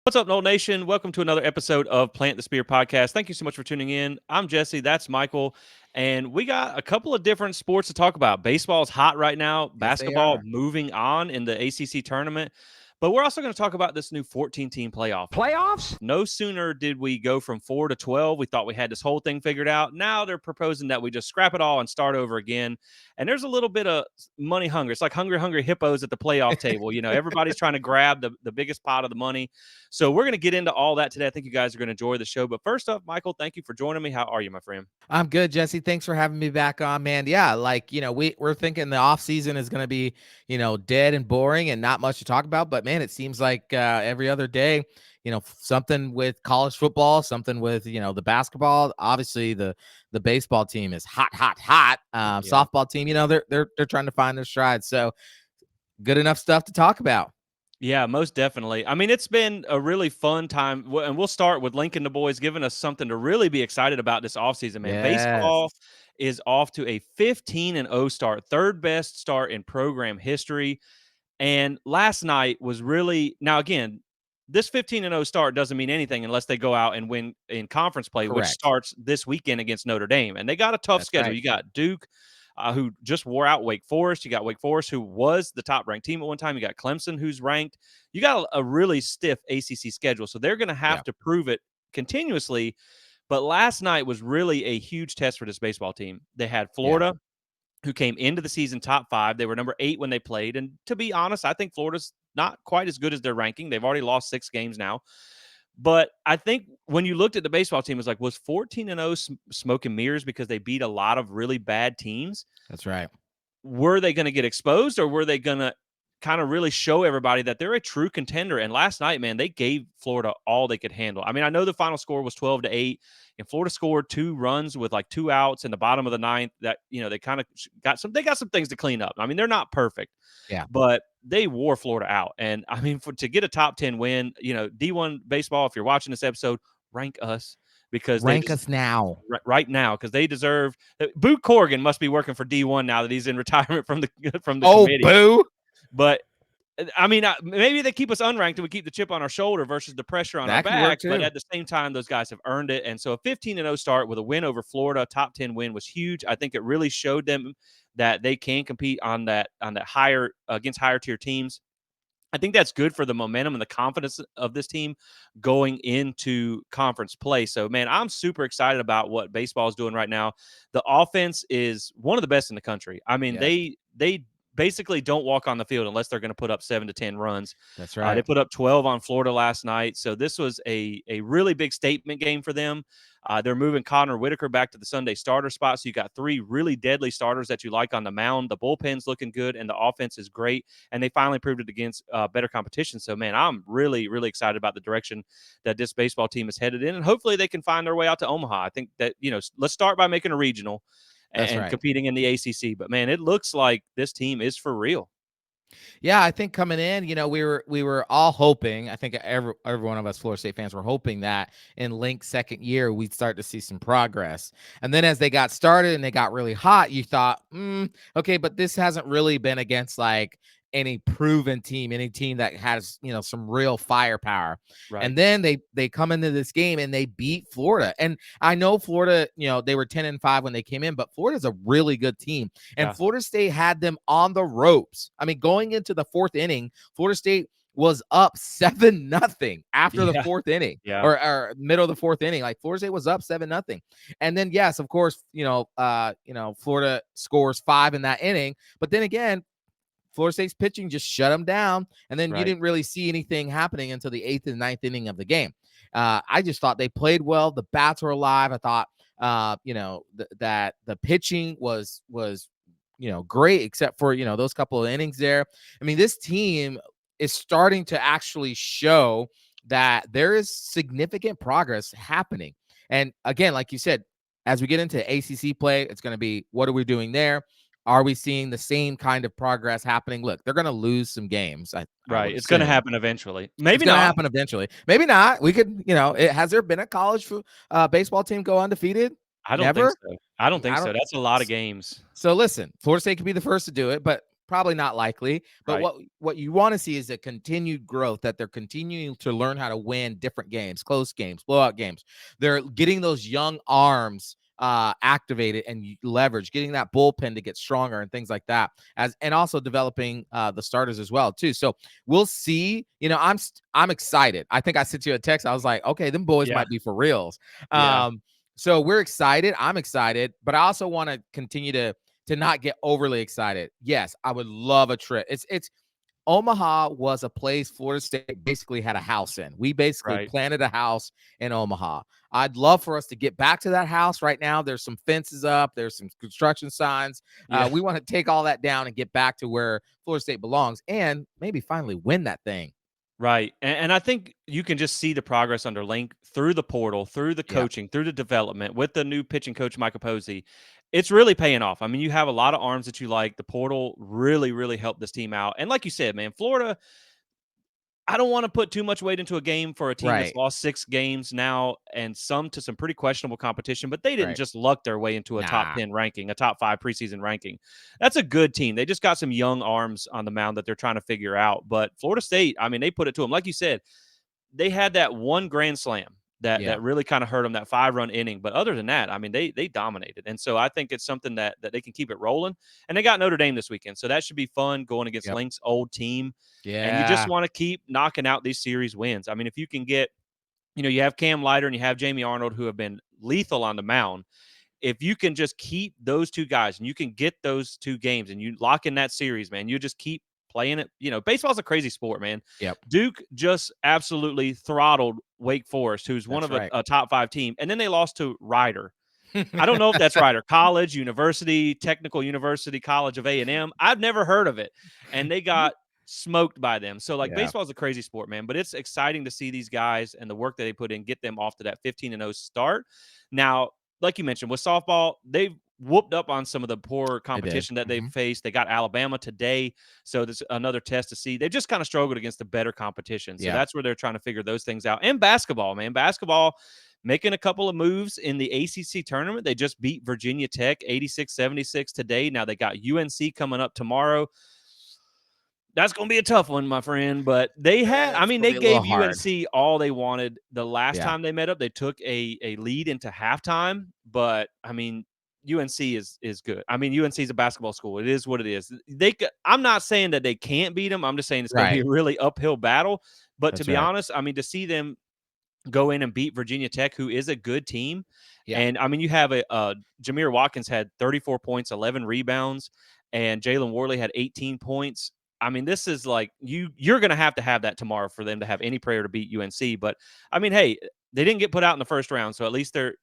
What's up, Noel Nation? Welcome to another episode of Plant the Spear podcast. Thank you so much for tuning in. I'm Jesse. That's Michael. And we got a couple of different sports to talk about. Baseball is hot right now, Yes, they basketball are. moving on in the ACC tournament. But we're also going to talk about this new 14-team playoff. Playoffs? No sooner did we go from 4 to 12, we thought we had this whole thing figured out. Now they're proposing that we just scrap it all and start over again. And there's a little bit of money hunger. It's like hungry hippos at the playoff table. Everybody's trying to grab the biggest pot of the money. So we're going to get into all that today. I think you guys are going to enjoy the show. But first up, Michael, thank you for joining me. How are you, my friend? I'm good, Jesse. Thanks for having me back on, man. Yeah, we're thinking the off season is going to be, dead and boring and not much to talk about. But man, it seems like every other day, something with college football, something with the basketball. Obviously, the baseball team is hot. Yeah. Softball team, they're trying to find their stride. So good enough stuff to talk about. Yeah, most definitely. I mean, it's been a really fun time. And we'll start with Lincoln the boys giving us something to really be excited about this offseason, man. Yes. Baseball is off to a 15-0 start, third best start in program history. And last night was really now again, this 15-0 start doesn't mean anything unless they go out and win in conference play, which Correct. starts this weekend against Notre Dame. And they got a tough That's schedule. right. You got Duke, who just wore out Wake Forest. You got Wake Forest, who was the top ranked team at one time. You got Clemson, who's ranked. You got a really stiff ACC schedule. So they're going to have to prove it continuously. But last night was really a huge test for this baseball team. They had Florida, who came into the season top 5. They were number 8 when they played. And to be honest, I think Florida's not quite as good as their ranking. They've already lost 6 games now. But I think when you looked at the baseball team, it was like, was 14-0 smoke and mirrors because they beat a lot of really bad teams? That's right. Were they going to get exposed, or were they going to kind of really show everybody that they're a true contender? And last night, man, they gave Florida all they could handle. I mean, I know the final score was 12-8, and Florida scored 2 runs with like 2 outs in the bottom of the ninth. That they kind of got some things to clean up. I mean, they're not perfect, but they wore Florida out. And I mean, to get a top 10 win, D1 baseball, if you're watching this episode, rank us. Because rank us now, right now, because they deserve. Boo Corrigan must be working for D1 now that he's in retirement from the committee. Boo! But I mean, maybe they keep us unranked and we keep the chip on our shoulder versus the pressure on our back. But at the same time, those guys have earned it. And so a 15-0 start with a win over Florida, top 10 win, was huge. I think it really showed them that they can compete on that higher against higher tier teams. I think that's good for the momentum and the confidence of this team going into conference play. So, man, I'm super excited about what baseball is doing right now. The offense is one of the best in the country. I mean, they basically don't walk on the field unless they're going to put up 7 to 10 runs. That's right. They put up 12 on Florida last night. So this was a really big statement game for them. They're moving Connor Whitaker back to the Sunday starter spot. So you got 3 really deadly starters that you like on the mound. The bullpen's looking good, and the offense is great. And they finally proved it against better competition. So, man, I'm really, really excited about the direction that this baseball team is headed in. And hopefully they can find their way out to Omaha. I think that, let's start by making a regional and competing in the ACC. But, man, it looks like this team is for real. Yeah, I think coming in, we were all hoping. I think every one of us Florida State fans were hoping that in Link's second year we'd start to see some progress. And then as they got started and they got really hot, you thought, okay, but this hasn't really been against like any proven team, any team that has some real firepower. Right. And then they come into this game and they beat Florida. And I know Florida, they were 10-5 when they came in, but Florida's a really good team. And Florida State had them on the ropes. I mean, going into the 4th inning, Florida State was up 7-0 after the 4th inning, or middle of the 4th inning. Like Florida State was up 7-0. And then, yes, of course, Florida scores 5 in that inning. But then again, Florida State's pitching just shut them down, and then you didn't really see anything happening until the 8th and 9th inning of the game. I just thought they played well. The bats were alive. I thought, that the pitching was great, except for those couple of innings there. I mean, this team is starting to actually show that there is significant progress happening. And again, like you said, as we get into ACC play, it's going to be, what are we doing there? Are we seeing the same kind of progress happening? Look, they're going to lose some games. It's going to happen eventually. Maybe it's going to happen eventually. Maybe not. We could, has there been a college baseball team go undefeated? I don't think so. I don't think so. That's a lot of games. So listen, Florida State could be the first to do it, but Probably not likely, but Right. what you want to see is a continued growth, that they're continuing to learn how to win different games, close games, blowout games. They're getting those young arms activated and leverage, getting that bullpen to get stronger and things like that, and also developing the starters as well too. So we'll see. I'm excited. I think I sent you a text. I was like, okay, them boys Yeah. might be for reals. Yeah. So we're excited. I'm excited, but I also want to continue to not get overly excited. Yes, I would love a trip. It's Omaha was a place Florida State basically had a house in. We basically Right. planted a house in Omaha. I'd love for us to get back to that house right now. There's some fences up. There's some construction signs. Yeah. We want to take all that down and get back to where Florida State belongs and maybe finally win that thing. Right. And I think you can just see the progress under Link through the portal, through the Yeah. coaching, through the development with the new pitching coach, Micah Posey. It's really paying off. I mean, you have a lot of arms that you like. The portal really, really helped this team out. And like you said, man, Florida, I don't want to put too much weight into a game for a team that's Right. lost 6 games now and some to some pretty questionable competition, but they didn't Right. just luck their way into a top Nah. 10 ranking, a top 5 preseason ranking. That's a good team. They just got some young arms on the mound that they're trying to figure out. But Florida State, I mean, they put it to them. Like you said, they had that one grand slam Yeah. that really kind of hurt them, that 5-run inning. But other than that, I mean, they dominated. And so I think it's something that they can keep it rolling. And they got Notre Dame this weekend. So that should be fun going against Yep. Link's old team. And you just Yeah. want to keep knocking out these series wins. I mean, if you can get, you have Cam Leiter and you have Jamie Arnold who have been lethal on the mound. If you can just keep those two guys and you can get those 2 games and you lock in that series, man, you just keep playing it. Baseball's a crazy sport, man. Yep. Duke just absolutely throttled Wake Forest, who's one That's of right. a top 5 team, and then they lost to Ryder. I don't know if that's Ryder College, University, Technical University, College of A&M. I've never heard of it, and they got smoked by them. So, like, Yeah. baseball is a crazy sport, man, but it's exciting to see these guys and the work that they put in get them off to that 15-0 start. Now, like you mentioned, with softball, they've whooped up on some of the poor They did. competition that they've faced. They got Alabama today, so there's another test to see. They've just kind of struggled against the better competition. So Yeah. that's where they're trying to figure those things out. And basketball, man. Basketball making a couple of moves in the ACC tournament. They just beat Virginia Tech 86-76 today. Now they got UNC coming up tomorrow. That's going to be a tough one, my friend. But they It's gonna they be a little gave hard. UNC all they wanted the last Yeah. time they met up. They took a lead into halftime. But I mean, UNC is good. I mean, UNC is a basketball school. It is what it is. I'm not saying that they can't beat them. I'm just saying it's going to be Right. a really uphill battle. But to That's be right. honest, I mean, to see them go in and beat Virginia Tech, who is a good team. Yeah. And I mean, you have Jameer Watkins had 34 points, 11 rebounds, and Jalen Worley had 18 points. I mean, this is like you're going to have that tomorrow for them to have any prayer to beat UNC. But I mean, hey, they didn't get put out in the first round, so at least they're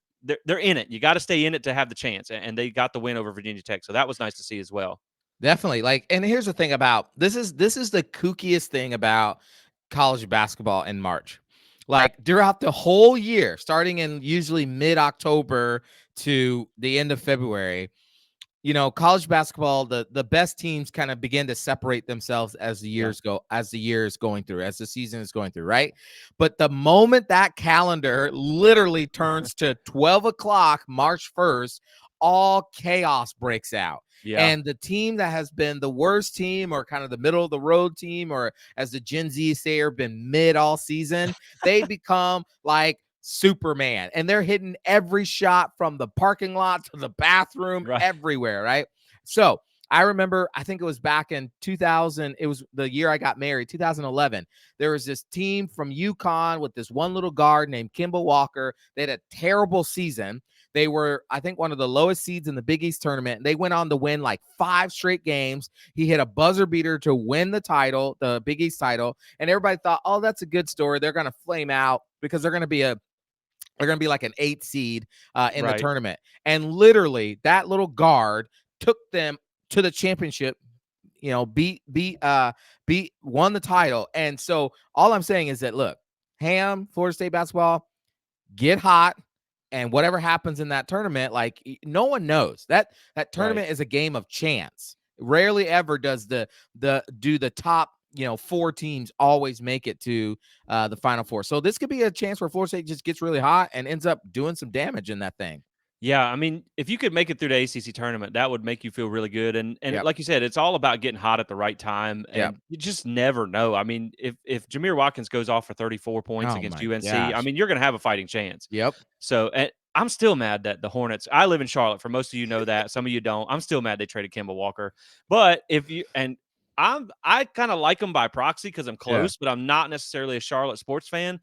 in it. You got to stay in it to have the chance, and they got the win over Virginia Tech, so that was nice to see as well. Definitely. And here's the thing about this is the kookiest thing about college basketball in March. Like throughout the whole year, starting in usually mid-October to the end of February, college basketball, the best teams kind of begin to separate themselves as the year is going through, as the season is going through, right? But the moment that calendar literally turns to 12 o'clock, March 1st, all chaos breaks out. Yeah. And the team that has been the worst team or kind of the middle of the road team, or as the Gen Z say, or been mid all season, they become like Superman, and they're hitting every shot from the parking lot to the bathroom, Right. everywhere, right? So I remember, I think it was back in 2000, it was the year I got married, 2011. There was this team from UConn with this one little guard named Kimball Walker. They had a terrible season. They were, I think, one of the lowest seeds in the Big East tournament. They went on to win like 5 straight games. He hit a buzzer beater to win the title, the Big East title. And everybody thought, oh, that's a good story. They're going to flame out because they're going to be like an 8 seed in the tournament. And literally that little guard took them to the championship, won the title. And so all I'm saying is that, look, Florida State basketball, get hot. And whatever happens in that tournament, like, no one knows. That tournament is a game of chance. Rarely ever does the top 4 teams always make it to the Final Four. So this could be a chance where Florida State just gets really hot and ends up doing some damage in that thing. Yeah, I mean, if you could make it through the ACC tournament, that would make you feel really good. And Yep. like you said, it's all about getting hot at the right time, Yep. and you just never know. I mean, if Jameer Watkins goes off for 34 points Oh against my UNC, I gosh. mean, you're going to have a fighting chance. Yep. So, and I'm still mad that the Hornets. I live in Charlotte. For most of you know that, some of you don't. I'm still mad they traded Kemba Walker. But if you and I kind of like them by proxy because I'm Yeah. close, but I'm not necessarily a Charlotte sports fan.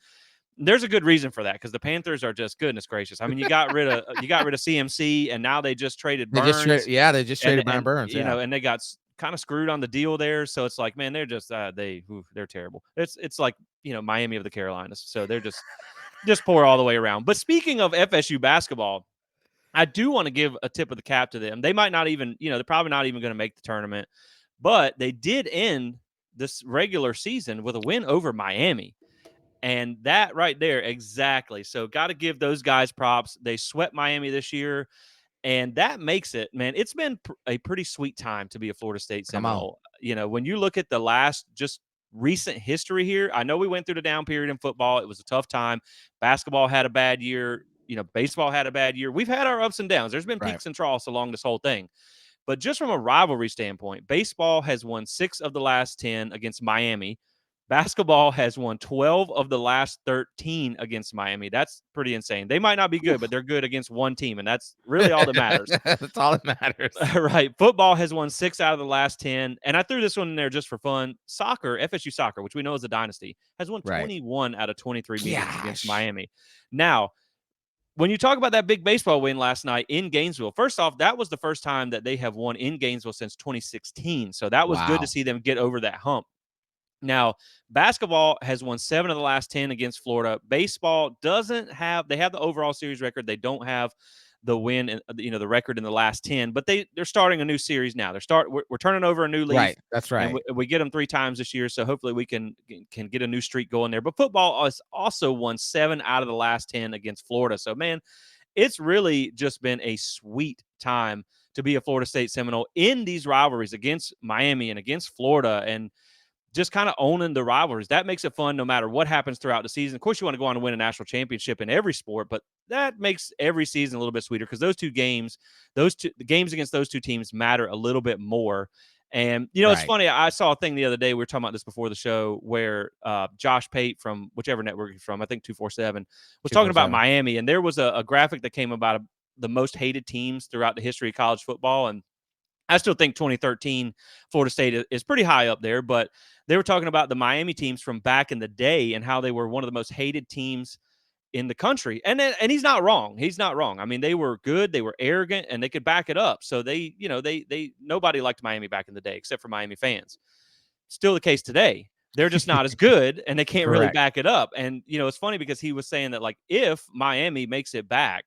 There's a good reason for that because the Panthers are just goodness gracious. I mean, you got rid of CMC, and now they just traded They just Burns, they just traded Brian and Burns. Yeah. and they got kind of screwed on the deal there. So it's like, man, they're just they're terrible. It's like Miami of the Carolinas. So they're just poor all the way around. But speaking of FSU basketball, I do want to give a tip of the cap to them. They might not even they're probably not even going to make the tournament, but they did end this regular season with a win over Miami. And that right there, exactly. So got to give those guys props. They swept Miami this year, and that makes it, man, it's been a pretty sweet time to be a Florida State Come on. Seminole. When you look at the last just recent history here, I know we went through the down period in football. It was a tough time. Basketball had a bad year. Baseball had a bad year. We've had our ups and downs. There's been Right. peaks and troughs along this whole thing. But just from a rivalry standpoint, baseball has won 6 of the last 10 against Miami. Basketball has won 12 of the last 13 against Miami. That's pretty insane. They might not be good, but they're good against one team, and that's really all that matters. That's all that matters. Right. Football has won 6 out of the last 10. And I threw this one in there just for fun. Soccer, FSU soccer, which we know is a dynasty, has won Right. 21 out of 23 meetings against Gosh. Miami. Now, when you talk about that big baseball win last night in Gainesville, first off, that was the first time that they have won in Gainesville since 2016. So that was good to Wow. see them get over that hump. Now, basketball has won 7 of the last 10 against Florida. Baseball doesn't have, they have the overall series record. They don't have the win and the record in the last 10, but they're starting a new series now. We're turning over a new leaf. Right. That's right. And we get them 3 times this year, so hopefully we can get a new streak going there. But football has also won 7 out of the last 10 against Florida. So man, it's really just been a sweet time to be a Florida State Seminole in these rivalries against Miami and against Florida, and just kind of owning the rivalries. That makes it fun no matter what happens throughout the season. Of course, you want to go on and win a national championship in every sport, but that makes every season a little bit sweeter because the games against those two teams matter a little bit more. And, it's funny. I saw a thing the other day. We were talking about this before the show where Josh Pate from whichever network he's from, I think 247, was talking about Miami. And there was a graphic that came about the most hated teams throughout the history of college football. And I still think 2013 Florida State is pretty high up there, but they were talking about the Miami teams from back in the day and how they were one of the most hated teams in the country. And he's not wrong. He's not wrong. I mean, they were good, they were arrogant, and they could back it up. So they nobody liked Miami back in the day except for Miami fans. Still the case today. They're just not as good and they can't really back it up. And it's funny because he was saying that like if Miami makes it back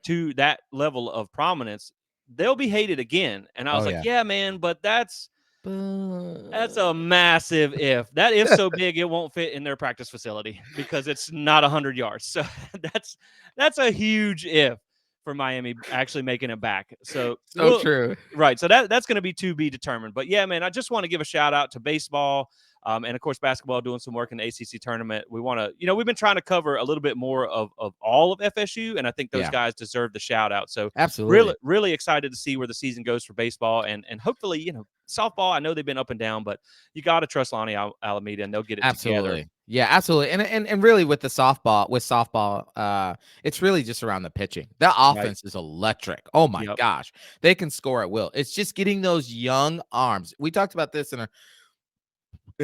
to that level of prominence, they'll be hated again. And I was yeah, man, but that's a massive if. That if's so big it won't fit in their practice facility because it's not 100 yards. So that's a huge if for Miami actually making it back. So True. Right. So that's going to be to be determined. But yeah, man, I just want to give a shout out to baseball. And of course, basketball doing some work in the ACC tournament. We want to, we've been trying to cover a little bit more of all of FSU, and I think those guys deserve the shout out. So absolutely, really, really excited to see where the season goes for baseball, and hopefully, softball. I know they've been up and down, but you got to trust Lonnie Alameda, and they'll get it together. Yeah, absolutely. And really with softball, it's really just around the pitching. That offense is electric. Oh my gosh. They can score at will. It's just getting those young arms. We talked about this in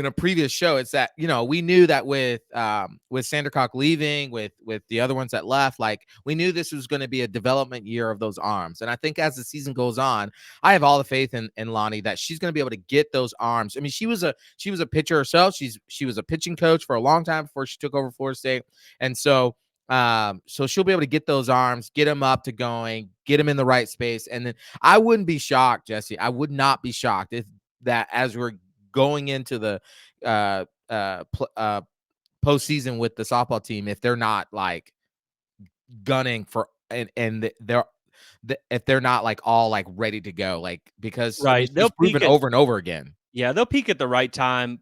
a previous show. It's that we knew that with Sandercock leaving, with the other ones that left, like we knew this was going to be a development year of those arms. And I think as the season goes on, I have all the faith in Lonnie that she's going to be able to get those arms. I mean, she was a pitcher herself. She was a pitching coach for a long time before she took over Florida State, and so she'll be able to get those arms, get them up to going, get them in the right space. And then I wouldn't be shocked, Jesse. I would not be shocked if that as we're going into the postseason with the softball team, if they're not like gunning for and they're if they're not like all like ready to go, like because right, they'll proven over and over again. Yeah, they'll peak at the right time.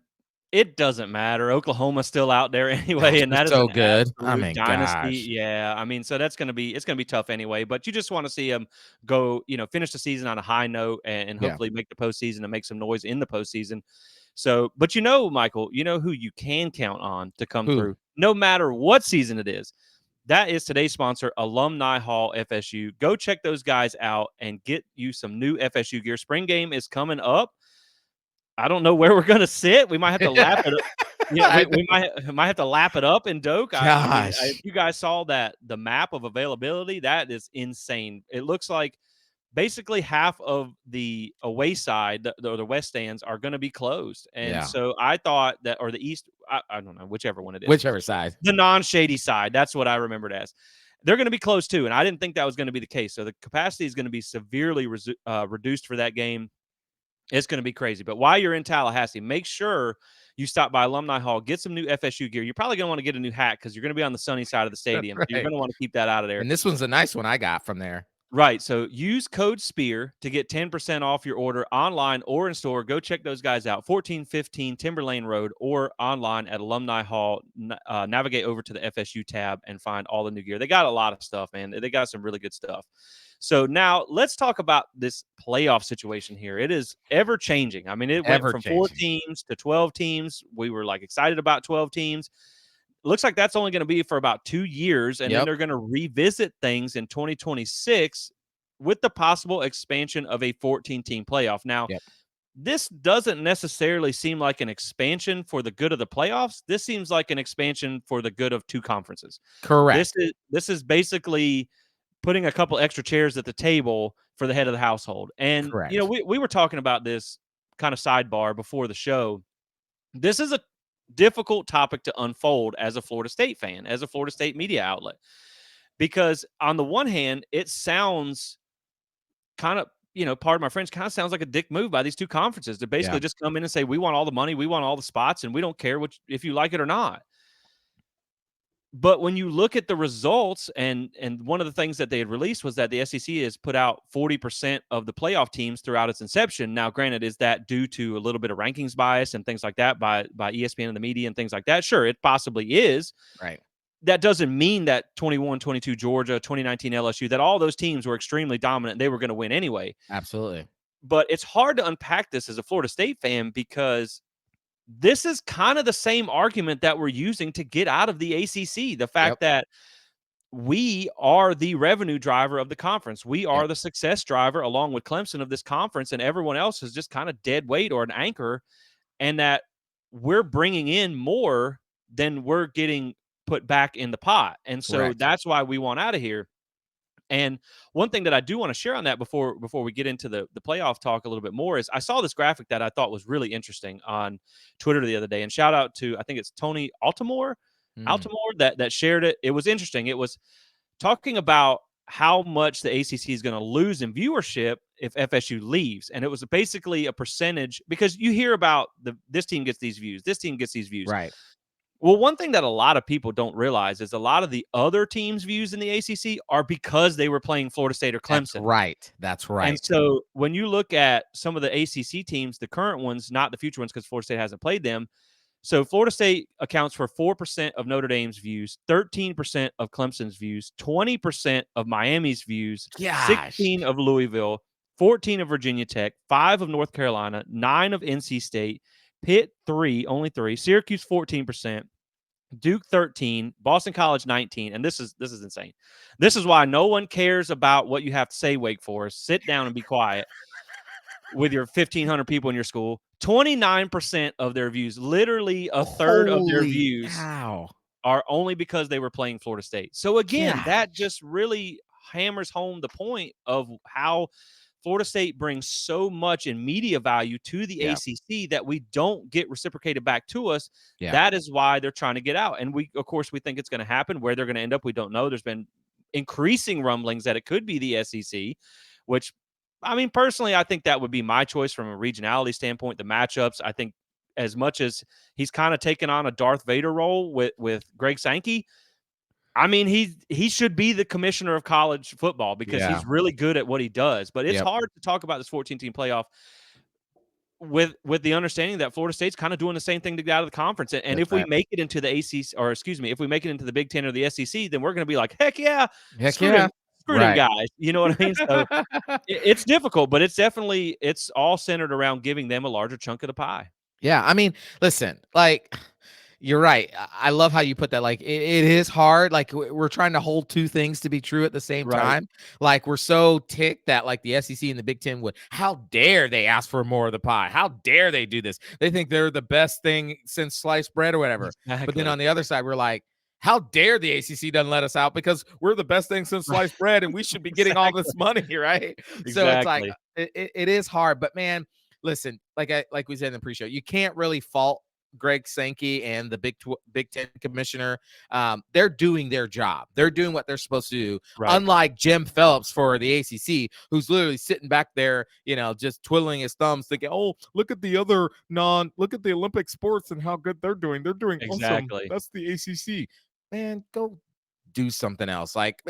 It doesn't matter. Oklahoma's still out there anyway, Gosh, and they're that is so an good. I absolute mean, dynasty. gosh. Yeah, I mean, so it's gonna be tough anyway. But you just want to see them go, finish the season on a high note and Yeah. hopefully make the postseason and make some noise in the postseason. So, but Michael, who you can count on to come Who? through, no matter what season it is. That is today's sponsor, Alumni Hall FSU. Go check those guys out and get you some new FSU gear. Spring game is coming up. I don't know where we're gonna sit. We might have to lap it up. Yeah, we might have to lap it up in Doak. I mean, if Gosh. you guys saw the map of availability, that is insane. It looks like basically half of the away side, the west stands, are going to be closed. And Yeah. so I thought that, or the east, I don't know, whichever one it is, Whichever side. the non-shady side. That's what I remembered as. They're going to be closed too, and I didn't think that was going to be the case. So the capacity is going to be severely reduced for that game. It's going to be crazy. But while you're in Tallahassee, make sure you stop by Alumni Hall, get some new FSU gear. You're probably going to want to get a new hat because you're going to be on the sunny side of the That's stadium. So you're right. going to want to keep that out of there. And this one's a nice one I got from there. Right. So use code SPEAR to get 10% off your order online or in store. Go check those guys out. 1415 Timberlane Road or online at Alumni Hall. Navigate over to the FSU tab and find all the new gear. They got a lot of stuff, man. They got some really good stuff. So now let's talk about this playoff situation here. It is ever changing. I mean, it went from 4 teams to 12 teams. We were like excited about 12 teams. Looks like that's only going to be for about 2 years, and then they're going to revisit things in 2026 with the possible expansion of a 14-team playoff. Now, this doesn't necessarily seem like an expansion for the good of the playoffs. This seems like an expansion for the good of two conferences. Correct. This is basically putting a couple extra chairs at the table for the head of the household. And Correct. we were talking about this kind of sidebar before the show. This is a difficult topic to unfold as a Florida State fan, as a Florida State media outlet. Because on the one hand, it sounds kind of, pardon my French, kind of sounds like a dick move by these two conferences to basically just come in and say, we want all the money, we want all the spots, and we don't care if you like it or not. But when you look at the results, and one of the things that they had released was that the SEC has put out 40% of the playoff teams throughout its inception. Now, granted, is that due to a little bit of rankings bias and things like that by ESPN and the media and things like that? Sure, it possibly is. Right. That doesn't mean that 21-22 Georgia, 2019 LSU, that all those teams were extremely dominant. They were going to win anyway. Absolutely. But it's hard to unpack this as a Florida State fan because this is kind of the same argument that we're using to get out of the ACC. The fact that we are the revenue driver of the conference. We are the success driver along with Clemson of this conference, and everyone else is just kind of dead weight or an anchor, and that we're bringing in more than we're getting put back in the pot. And so that's why we want out of here. And one thing that I do want to share on that before we get into the playoff talk a little bit more is I saw this graphic that I thought was really interesting on Twitter the other day. And shout out to, I think it's Tony Altimore that shared it. It was interesting. It was talking about how much the ACC is going to lose in viewership if FSU leaves. And it was basically a percentage, because you hear about this team gets these views, this team gets these views. Right. Well, one thing that a lot of people don't realize is a lot of the other teams' views in the ACC are because they were playing Florida State or Clemson. That's right. And so when you look at some of the ACC teams, the current ones, not the future ones because Florida State hasn't played them. So Florida State accounts for 4% of Notre Dame's views, 13% of Clemson's views, 20% of Miami's views, 16 of Louisville, 14 of Virginia Tech, 5 of North Carolina, 9 of NC State, Pitt only 3, Syracuse 14%, Duke 13, Boston College 19, and this is insane. This is why no one cares about what you have to say, Wake Forest. Sit down and be quiet with your 1,500 people in your school. 29% of their views, literally a third of their views, are only because they were playing Florida State. So again, that just really hammers home the point of how Florida State brings so much in media value to the ACC that we don't get reciprocated back to us. That is why they're trying to get out. And we think it's going to happen. Where they're going to end up, we don't know. There's been increasing rumblings that it could be the SEC, which, I mean, personally, I think that would be my choice from a regionality standpoint. The matchups, I think, as much as he's kind of taken on a Darth Vader role with Greg Sankey, I mean, he should be the commissioner of college football because he's really good at what he does. But it's hard to talk about this 14-team playoff with the understanding that Florida State's kind of doing the same thing to get out of the conference. And if we make it into the ACC, or excuse me, if we make it into the Big Ten or the SEC, then we're going to be like, heck yeah, Heck screw yeah. them, screw them guys. You know what I mean? So it's difficult, but it's all centered around giving them a larger chunk of the pie. Yeah, I mean, listen, like, you're right. I love how you put that. Like, it is hard. Like, we're trying to hold two things to be true at the same time. Like, we're so ticked that, like, the SEC and the Big Ten would, how dare they ask for more of the pie? How dare they do this? They think they're the best thing since sliced bread or whatever. Exactly. But then on the other side, we're like, how dare the ACC doesn't let us out because we're the best thing since sliced bread and we should be getting all this money, right? So it's like, it is hard. But, man, listen, like we said in the pre-show, you can't really fault Greg Sankey and the Big Ten commissioner. They're doing their job. They're doing what they're supposed to do. Right. Unlike Jim Phillips for the ACC, who's literally sitting back there, just twiddling his thumbs, thinking, "Oh, look at the Olympic sports and how good they're doing. They're doing awesome. That's the ACC." Man, go do something else. Like,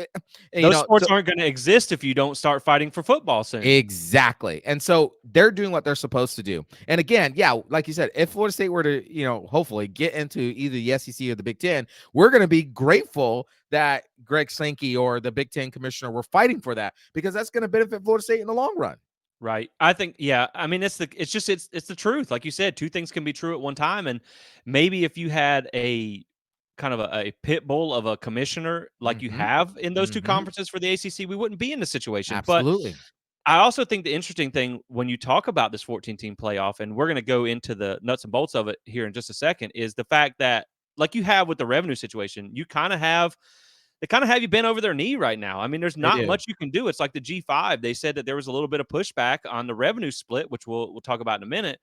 those sports aren't going to exist if you don't start fighting for football soon. Exactly. And so they're doing what they're supposed to do. And again, yeah, like you said, if Florida State were to, hopefully get into either the SEC or the Big Ten, we're going to be grateful that Greg Sankey or the Big Ten commissioner were fighting for that, because that's going to benefit Florida State in the long run. Right. I think, yeah. I mean, it's the truth. Like you said, two things can be true at one time. And maybe if you had a kind of a pit bull of a commissioner like you have in those two conferences for the ACC, we wouldn't be in this situation. Absolutely. But I also think the interesting thing when you talk about this 14-team playoff, and we're going to go into the nuts and bolts of it here in just a second, is the fact that, like you have with the revenue situation, they kind of have you bent over their knee right now. I mean, there's not much you can do. It's like the G5. They said that there was a little bit of pushback on the revenue split, which we'll talk about in a minute.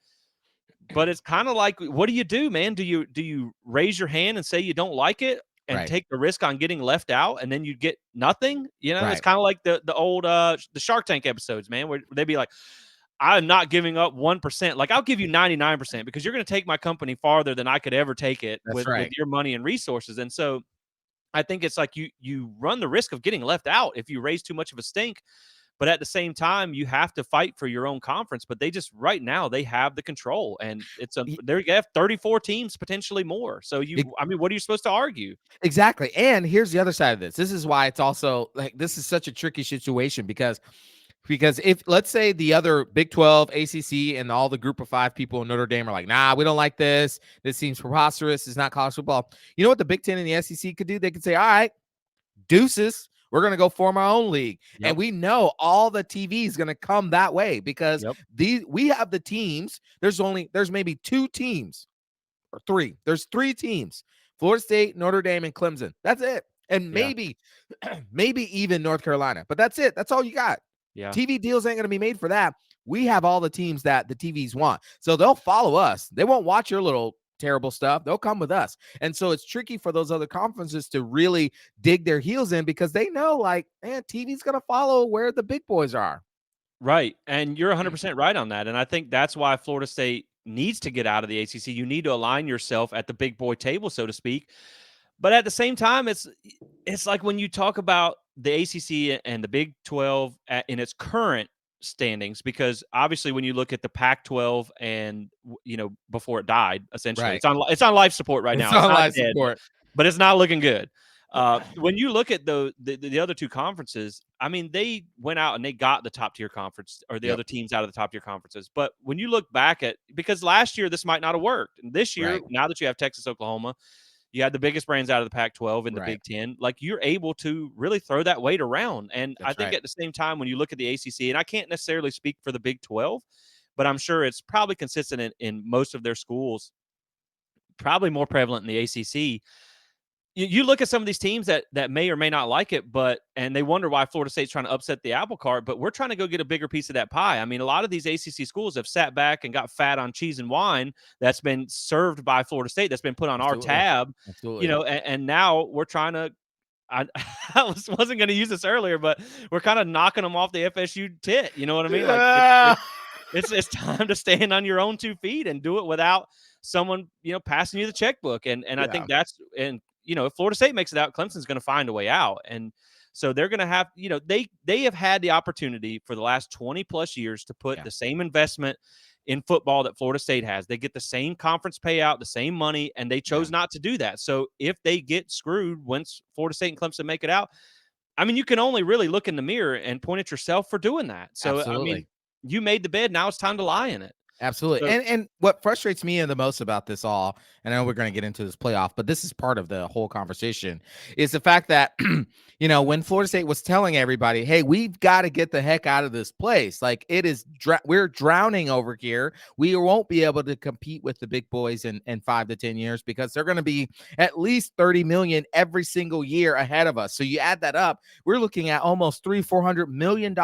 But it's kind of like, what do you do, man? Do you raise your hand and say you don't like it and take the risk on getting left out, and then you get nothing? It's kind of like the old the Shark Tank episodes, man, where they'd be like, I'm not giving up 1%. Like, I'll give you 99% because you're going to take my company farther than I could ever take it with your money and resources. And so I think it's like you run the risk of getting left out if you raise too much of a stink. But at the same time, you have to fight for your own conference. But they just, right now, they have the control, and they have 34 teams, potentially more. So I mean, what are you supposed to argue? Exactly. And here's the other side of this. This is why it's also like, this is such a tricky situation, because if, let's say, the other Big 12, ACC, and all the group of 5 people in Notre Dame are like, nah, we don't like this. This seems preposterous. It's not college football. You know what the Big 10 and the SEC could do? They could say, all right, deuces, we're going to go form our own league. And we know all the TV is going to come that way, because we have the teams. There's maybe 2 teams or 3. There's 3 teams: Florida State, Notre Dame, and Clemson. That's it. And maybe even North Carolina, but that's it. That's all you got. TV deals ain't going to be made for that. We have all the teams that the TVs want. So they'll follow us. They won't watch your little terrible stuff. They'll come with us. And so it's tricky for those other conferences to really dig their heels in, because they know, like, man, TV's going to follow where the big boys are. Right. And you're 100% right on that. And I think that's why Florida State needs to get out of the ACC. You need to align yourself at the big boy table, so to speak. But at the same time, it's like when you talk about the ACC and the Big 12 in its current standings, because obviously when you look at the Pac-12 and, before it died, essentially, it's on life support right now. It's on life support, but it's not looking good. When you look at the other 2 conferences, I mean, they went out and they got the top tier conference, or the other teams out of the top tier conferences. But when you look back because last year this might not have worked, and this year, now that you have Texas, Oklahoma, you had the biggest brands out of the Pac-12 and the Big Ten. Like, you're able to really throw that weight around. And I think at the same time, when you look at the ACC, and I can't necessarily speak for the Big 12, but I'm sure it's probably consistent in most of their schools, probably more prevalent in the ACC. You look at some of these teams that may or may not like it, and they wonder why Florida State's trying to upset the apple cart, but we're trying to go get a bigger piece of that pie. I mean, a lot of these ACC schools have sat back and got fat on cheese and wine that's been served by Florida State, that's been put on our tab, and now we're trying to, I wasn't going to use this earlier, but we're kind of knocking them off the FSU tit. You know what I mean? Like, it's time to stand on your own 2 feet and do it without someone, passing you the checkbook. And I think that's, and if Florida State makes it out, Clemson's going to find a way out. And so they're going to have, they have had the opportunity for the last 20 plus years to put the same investment in football that Florida State has. They get the same conference payout, the same money, and they chose not to do that. So if they get screwed once Florida State and Clemson make it out, I mean, you can only really look in the mirror and point at yourself for doing that. So, I mean, Absolutely. you made the bed. Now it's time to lie in it. Absolutely. So, And what frustrates me the most about this all, and I know we're going to get into this playoff, but this is part of the whole conversation, is the fact that, when Florida State was telling everybody, hey, we've got to get the heck out of this place. Like it is, we're drowning over here. We won't be able to compete with the big boys in 5 to 10 years because they're going to be at least 30 million every single year ahead of us. So you add that up, we're looking at almost $300-400 million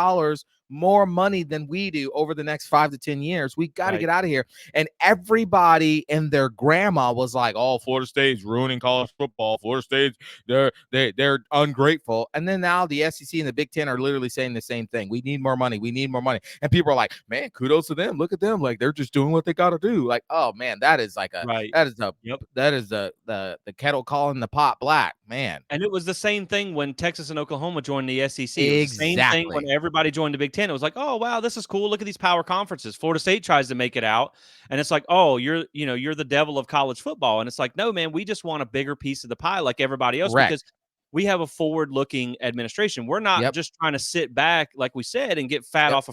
more money than we do over the next 5 to 10 years. We got to get out of here. And everybody and their grandma was like, oh, Florida State's ruining college football. Florida State's they're ungrateful. And then now the SEC and the Big Ten are literally saying the same thing. We need more money. We need more money. And people are like, man, kudos to them. Look at them. Like they're just doing what they got to do. Like, oh man, that is like that is the kettle calling the pot black, man. And it was the same thing when Texas and Oklahoma joined the SEC. It was the same thing when everybody joined the Big Ten. It was like, oh, wow, this is cool. Look at these power conferences. Florida State tries to make it out. And it's like, oh, you're the devil of college football. And it's like, no, man, we just want a bigger piece of the pie like everybody else because we have a forward-looking administration. We're not just trying to sit back, like we said, and get fat off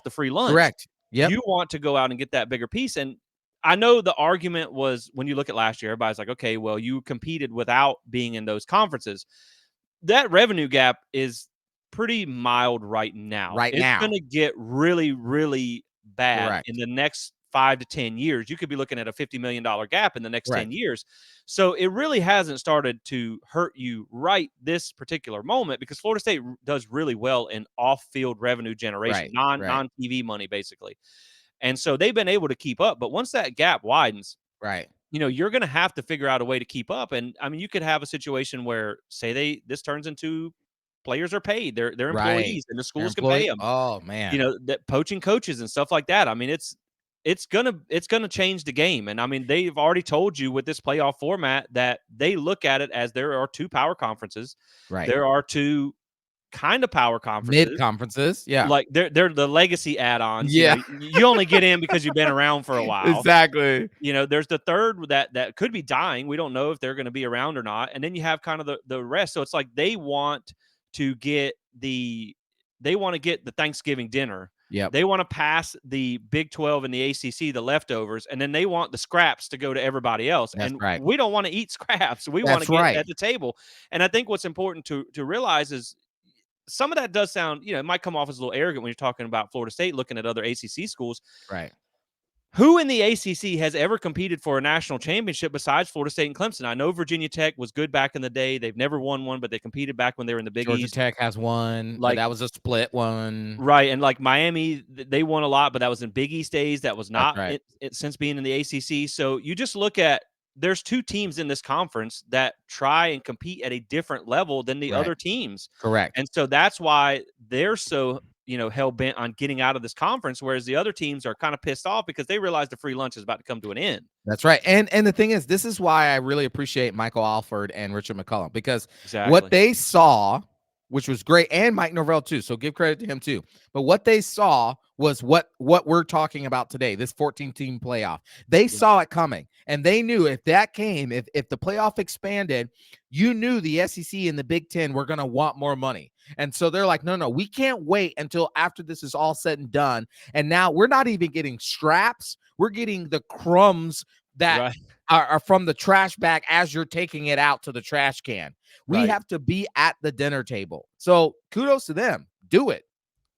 the free lunch. Correct. Yep. You want to go out and get that bigger piece. And I know the argument was when you look at last year, everybody's like, okay, well, you competed without being in those conferences. That revenue gap is pretty mild right now. It's going to get really, really bad in the next 5 to 10 years. You could be looking at a $50 million gap in the next 10 years. So it really hasn't started to hurt you right this particular moment because Florida State does really well in off-field revenue generation, non-TV money, basically. And so they've been able to keep up. But once that gap widens, you're going to have to figure out a way to keep up. And I mean, you could have a situation where, say, this turns into players are paid, they're employees, and the schools can pay them. Oh man, that poaching coaches and stuff like that. I mean, it's gonna change the game. And I mean, they've already told you with this playoff format that they look at it as there are 2 power conferences. There are 2 kind of power conferences, mid conferences, like they're the legacy add-ons. You only get in because you've been around for a while. Exactly. There's the third that could be dying. We don't know if they're going to be around or not. And then you have kind of the rest. So it's like they want to get the Thanksgiving dinner. They want to pass the Big 12 and the ACC, the leftovers, and then they want the scraps to go to everybody else. We don't want to eat scraps. We want to get at the table. And I think what's important to realize is some of that does sound, it might come off as a little arrogant when you're talking about Florida State looking at other ACC schools. Who in the ACC has ever competed for a national championship besides Florida State and Clemson? I know Virginia Tech was good back in the day. They've never won one, but they competed back when they were in the Big East. Georgia Tech has one, but that was a split one. Right, and like Miami, they won a lot, but that was in Big East days. That was not since being in the ACC. So you just look at, there's 2 teams in this conference that try and compete at a different level than the other teams. Correct. And so that's why they're so, hell-bent on getting out of this conference, whereas the other teams are kind of pissed off because they realize the free lunch is about to come to an end. That's right. And the thing is, this is why I really appreciate Michael Alford and Richard McCullum, because what they saw, which was great, and Mike Norvell too, so give credit to him too. But what they saw was what we're talking about today, this 14-team playoff. They saw it coming, and they knew if that came, if the playoff expanded, you knew the SEC and the Big Ten were going to want more money. And so they're like, no, we can't wait until after this is all said and done. And now we're not even getting scraps. We're getting the crumbs that are from the trash bag as you're taking it out to the trash can. We have to be at the dinner table. So kudos to them. Do it.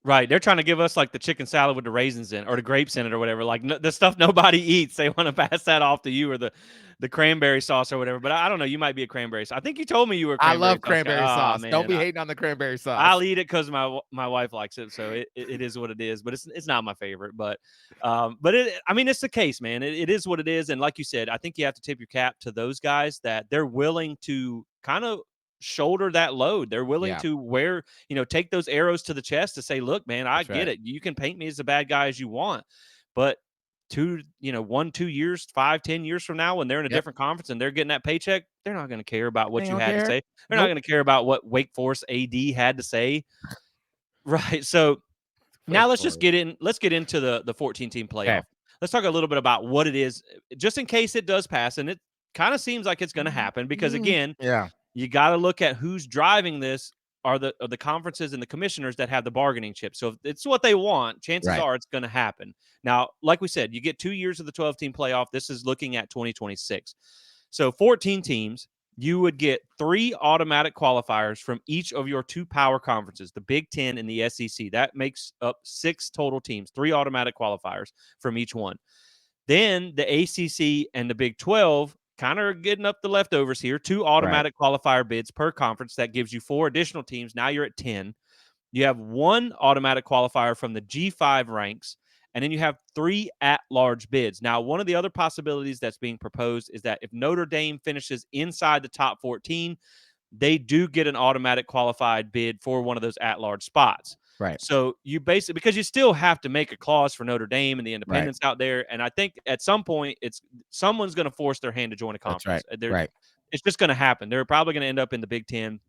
Right. They're trying to give us like the chicken salad with the raisins in or the grapes in it or whatever. Like the stuff nobody eats. They want to pass that off to you or the cranberry sauce or whatever. But I don't know. You might be a cranberry sauce. I think you told me you were. I love cranberry sauce. Man. Don't be hating on the cranberry sauce. I'll eat it because my wife likes it. So it is what it is. But it's not my favorite. But it's the case, man. It is what it is. And like you said, I think you have to tip your cap to those guys that they're willing to kind of shoulder that load. They're willing to take those arrows to the chest to say, look, man, I get it. You can paint me as a bad guy as you want, but 1, 2 years, 5, 10 years from now, when they're in a different conference and they're getting that paycheck, they're not going to care about what you had to say. They're not going to care about what Wake Forest AD had to say. Right. So now let's get into the 14-team playoff. let's talk a little bit about what it is, just in case it does pass, and it kind of seems like it's going to happen because again, yeah, you got to look at who's driving this. Are the conferences and the commissioners that have the bargaining chip. So if it's what they want, chances right, are it's going to happen. Now, like we said, you get 2 years of the 12-team playoff. This is looking at 2026. So 14 teams, you would get 3 automatic qualifiers from each of your 2 power conferences, the Big 10 and the SEC. That makes up 6 total teams, 3 automatic qualifiers from each one. Then the ACC and the Big 12 kind of getting up the leftovers here. 2 right, automatic qualifier bids per conference. That gives you 4 additional teams. Now you're at 10. You have 1 automatic qualifier from the G5 ranks, and then you have 3 at-large bids. Now, one of the other possibilities that's being proposed is that if Notre Dame finishes inside the top 14, they do get an automatic qualified bid for one of those at-large spots. right, So you basically, because you still have to make a clause for Notre Dame and the right. independents out there, and I think at some point it's someone's going to force their hand to join a That's conference. right, right, It's just going to happen. They're probably going to end up in the Big Ten,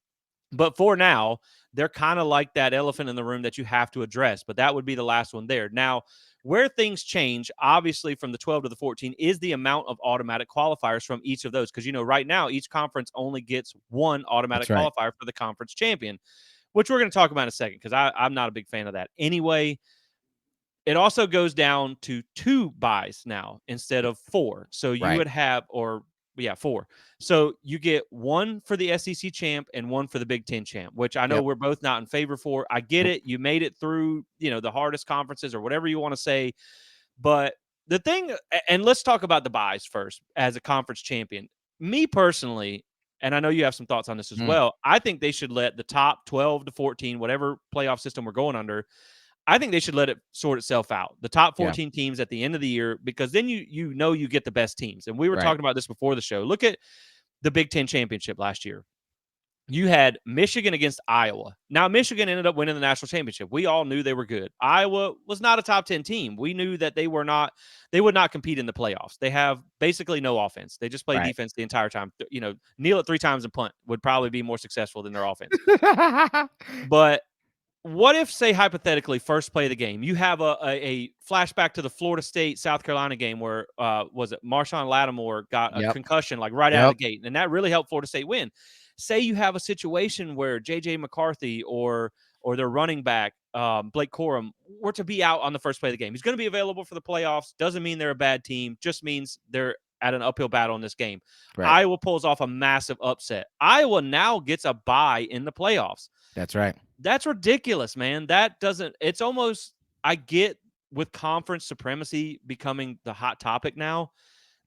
but for now, they're kind of like that elephant in the room that you have to address. But that would be the last one there. Now, where things change, obviously, from the 12 to the 14 is the amount of automatic qualifiers from each of those. Because, right now, each conference only gets 1 that's automatic right, qualifier for the conference champion, which we're going to talk about in a second because I'm not a big fan of that. Anyway, it also goes down to 2 buys now instead of 4. So you right. would have, or yeah, 4. So you get 1 for the SEC champ and 1 for the Big Ten champ, which I know Yep. we're both not in favor for. I get Nope. it. You made it through, the hardest conferences or whatever you want to say. But the thing, and let's talk about the buys first as a conference champion. Me personally, and I know you have some thoughts on this as Mm, well, I think they should let the top 12 to 14, whatever playoff system we're going under, I think they should let it sort itself out. The top yeah, 14 teams at the end of the year, because then you get the best teams. And we were right, talking about this before the show. Look at the Big Ten championship last year. You had Michigan against Iowa. Now, Michigan ended up winning the national championship. We all knew they were good. Iowa was not a top 10 team. We knew that they would not compete in the playoffs. They have basically no offense. They just play right. defense the entire time. Kneel it 3 times and punt would probably be more successful than their offense. But what if, say, hypothetically, first play of the game, you have a flashback to the Florida State South Carolina game where was it Marshawn Lattimore got a Yep, concussion like right out yep, of the gate, and that really helped Florida State win. Say you have a situation where J.J. McCarthy or their running back Blake Corum were to be out on the first play of the game. He's going to be available for the playoffs. Doesn't mean they're a bad team. Just means they're at an uphill battle in this game. right. Iowa pulls off a massive upset. Iowa now gets a bye in the playoffs. That's right. That's ridiculous, man. That doesn't – it's almost – I get with conference supremacy becoming the hot topic now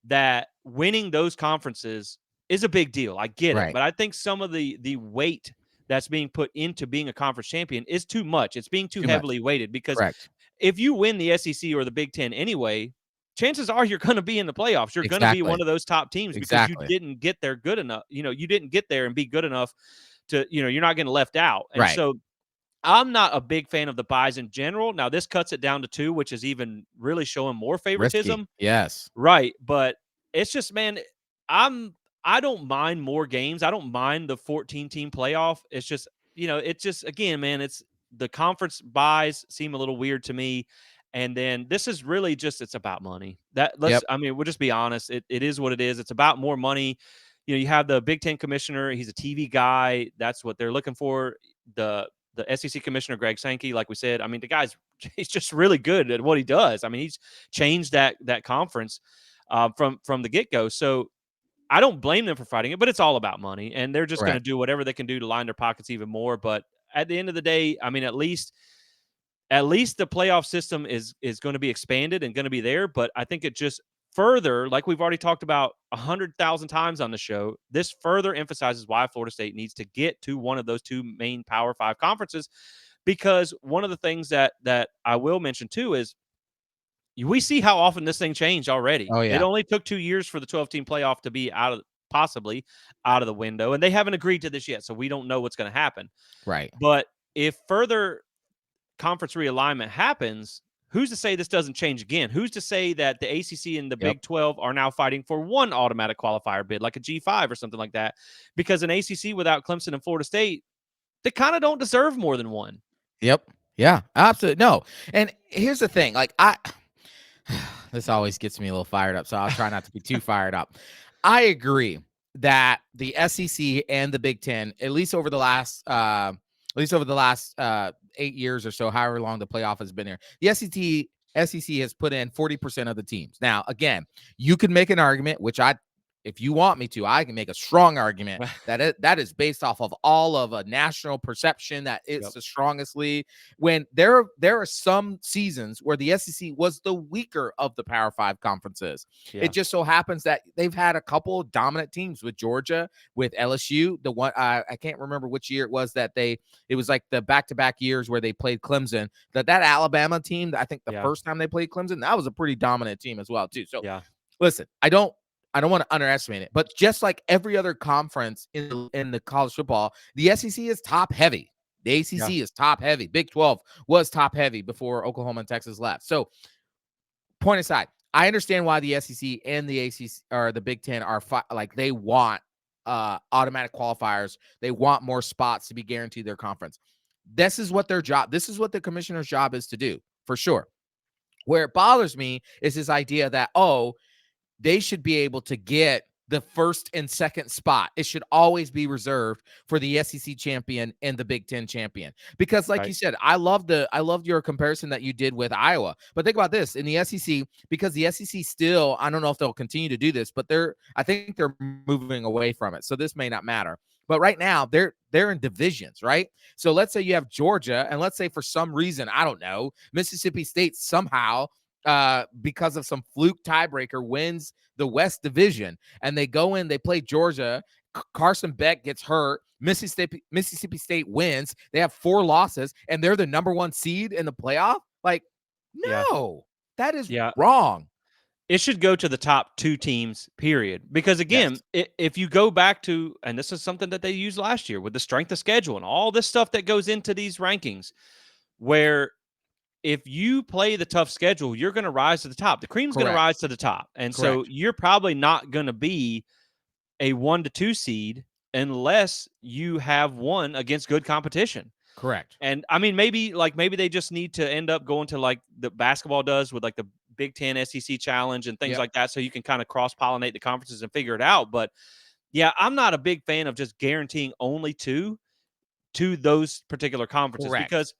that winning those conferences is a big deal. I get it. Right. But I think some of the weight that's being put into being a conference champion is too much. It's being too Too much. heavily weighted because Correct. if you win the SEC or the Big Ten anyway, chances are you're going to be in the playoffs. You're going to be Exactly. one of those top teams because you Exactly. didn't get there good enough. You didn't get there and be good enough to, you're not getting left out. And Right. so I'm not a big fan of the buys in general. Now, this cuts it down to 2, which is even really showing more Risky. favoritism. Yes. Right, but it's just, man, I don't mind more games. I don't mind the 14-team playoff. It's just, it's just, again, man, it's the conference buys seem a little weird to me. And then this is really just, it's about money. Yep. I mean, we'll just be honest. It is what it is. It's about more money. You have the Big Ten commissioner. He's a TV guy. That's what they're looking for. The SEC commissioner, Greg Sankey, like we said, I mean, he's just really good at what he does. I mean, he's changed that conference from the get-go. So I don't blame them for fighting it, but it's all about money, and they're just going to Correct. do whatever they can do to line their pockets even more. But at the end of the day, I mean, at least the playoff system is going to be expanded and going to be there. But I think it just further, like we've already talked about 100,000 times on the show, this further emphasizes why Florida State needs to get to one of those 2 main Power 5 conferences. Because one of the things that I will mention too is we see how often this thing changed already. Oh It yeah. only took 2 years for the 12-team playoff to be possibly out of the window, and they haven't agreed to this yet, so we don't know what's going to happen. Right. But if further conference realignment happens, who's to say this doesn't change again? Who's to say that the ACC and the Yep. Big 12 are now fighting for 1 automatic qualifier bid, like a G5 or something like that? Because an ACC without Clemson and Florida State, they kind of don't deserve more than 1. Yep. Yeah. Absolutely. No. And here's the thing. Like This always gets me a little fired up, so I'll try not to be too fired up. I agree that the SEC and the Big Ten, at least over the last 8 years or so, however long the playoff has been here, the SEC has put in 40% of the teams. Now, again, you could make an argument, which if you want me to, I can make a strong argument that is based off of all of a national perception that it's the strongest league. When there are some seasons where the SEC was the weaker of the Power 5 conferences. Yeah. It just so happens that they've had a couple of dominant teams with Georgia, with LSU. The one I can't remember which year it was that it was like the back-to-back years where they played Clemson. That Alabama team, I think the first time they played Clemson, that was a pretty dominant team as well too. So listen, I don't want to underestimate it, but just like every other conference in the college football, the SEC is top heavy. The ACC is top heavy. Big 12 was top heavy before Oklahoma and Texas left. So, point aside, I understand why the SEC and the ACC or the Big 10 are like they want automatic qualifiers. They want more spots to be guaranteed their conference. This is what their job. This is what the commissioner's job is to do, for sure. Where it bothers me is this idea that, they should be able to get the first and second spot. It should always be reserved for the SEC champion and the Big Ten champion. Because like you said, I loved your comparison that you did with Iowa. But think about this in the SEC, because the SEC still, I don't know if they'll continue to do this, but I think they're moving away from it. So this may not matter. But right now they're in divisions, right? So let's say you have Georgia, and let's say for some reason, I don't know, Mississippi State somehow because of some fluke tiebreaker wins the West Division, and they go in, they play Georgia. Carson Beck gets hurt. Mississippi State wins. They have 4 losses, and they're the number 1 seed in the playoff. Like, no, that is wrong. It should go to the top 2 teams, period. Because again, if you go back to, and this is something that they used last year with the strength of schedule and all this stuff that goes into these rankings, where if you play the tough schedule, you're going to rise to the top. The cream's going to rise to the top. And so you're probably not going to be a 1 to 2 seed unless you have won against good competition. Correct. And I mean, maybe they just need to end up going to like the basketball does with like the Big Ten SEC challenge and things like that. So you can kind of cross-pollinate the conferences and figure it out. But yeah, I'm not a big fan of just guaranteeing only 2 to those particular conferences. Because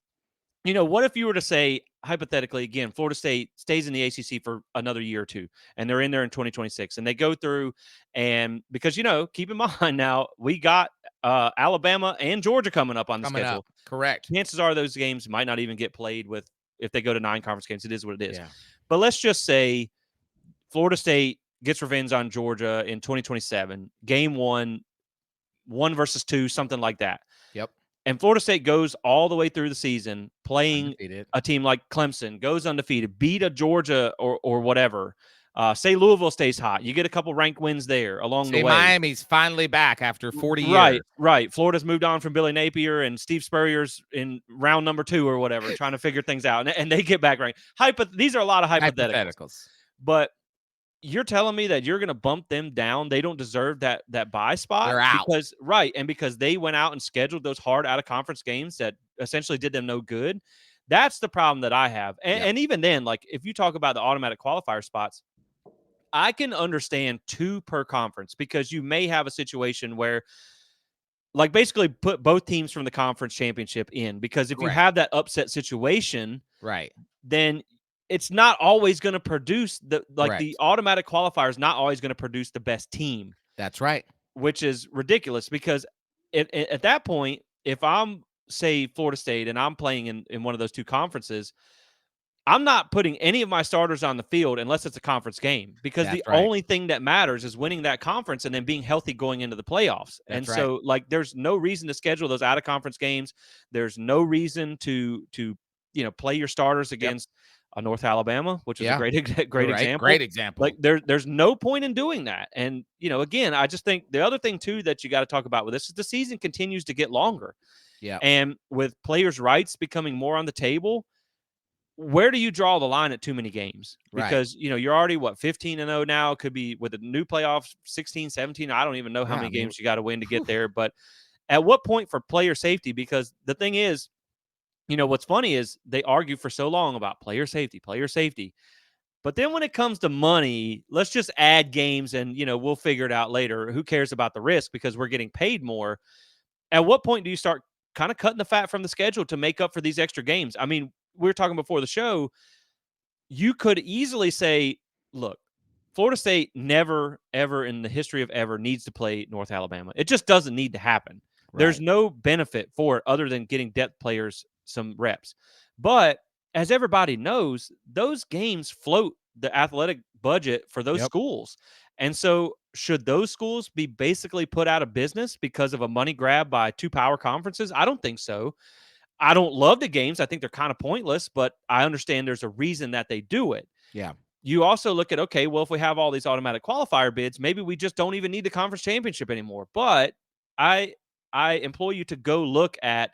what if you were to say, hypothetically, again, Florida State stays in the ACC for another year or 2, and they're in there in 2026, and they go through, and because, keep in mind now, we got Alabama and Georgia coming up on the schedule. Correct. Chances are those games might not even get played if they go to 9 conference games. It is what it is. Yeah. But let's just say Florida State gets revenge on Georgia in 2027, game 1 versus 2, something like that. Yep. And Florida State goes all the way through the season playing a team like Clemson, goes undefeated, beat a Georgia or whatever. Say Louisville stays hot. You get a couple ranked wins there along the way. Miami's finally back after 40 years. Right. Florida's moved on from Billy Napier, and Steve Spurrier's in round number 2 or whatever, trying to figure things out. And they get back ranked. These are a lot of hypotheticals. But you're telling me that you're going to bump them down? They don't deserve that bye spot. They're out. Because they went out and scheduled those hard out of conference games that essentially did them no good. That's the problem that I have. And even then, like if you talk about the automatic qualifier spots, I can understand 2 per conference, because you may have a situation where like basically put both teams from the conference championship in, because if you have that upset situation, then it's not always going to produce the automatic qualifier is not always going to produce the best team. That's right. Which is ridiculous, because at that point, if I'm, say, Florida State and I'm playing in one of those 2 conferences, I'm not putting any of my starters on the field unless it's a conference game, because only thing that matters is winning that conference and then being healthy going into the playoffs. So like there's no reason to schedule those out of conference games. There's no reason to play your starters against a North Alabama, which is a great example. Great example. Like there's no point in doing that. And again, I just think the other thing too that you got to talk about with this is the season continues to get longer. Yeah. And with players' rights becoming more on the table, where do you draw the line at too many games? Because you're already 15-0 now. Could be with a new playoffs 16, 17. I don't even know how many games you got to win to get there. But at what point for player safety? Because the thing is, what's funny is they argue for so long about player safety. But then when it comes to money, let's just add games and, we'll figure it out later. Who cares about the risk because we're getting paid more? At what point do you start kind of cutting the fat from the schedule to make up for these extra games? I mean, we were talking before the show. You could easily say, look, Florida State never, ever in the history of ever needs to play North Alabama. It just doesn't need to happen. Right. There's no benefit for it other than getting depth players some reps. But as everybody knows, those games float the athletic budget for those schools. And so should those schools be basically put out of business because of a money grab by two power conferences? I don't think so. I don't love the games. I think they're kind of pointless, but I understand there's a reason that they do it. Yeah. You also look at, okay, well, if we have all these automatic qualifier bids, maybe we just don't even need the conference championship anymore. But I implore you to go look at,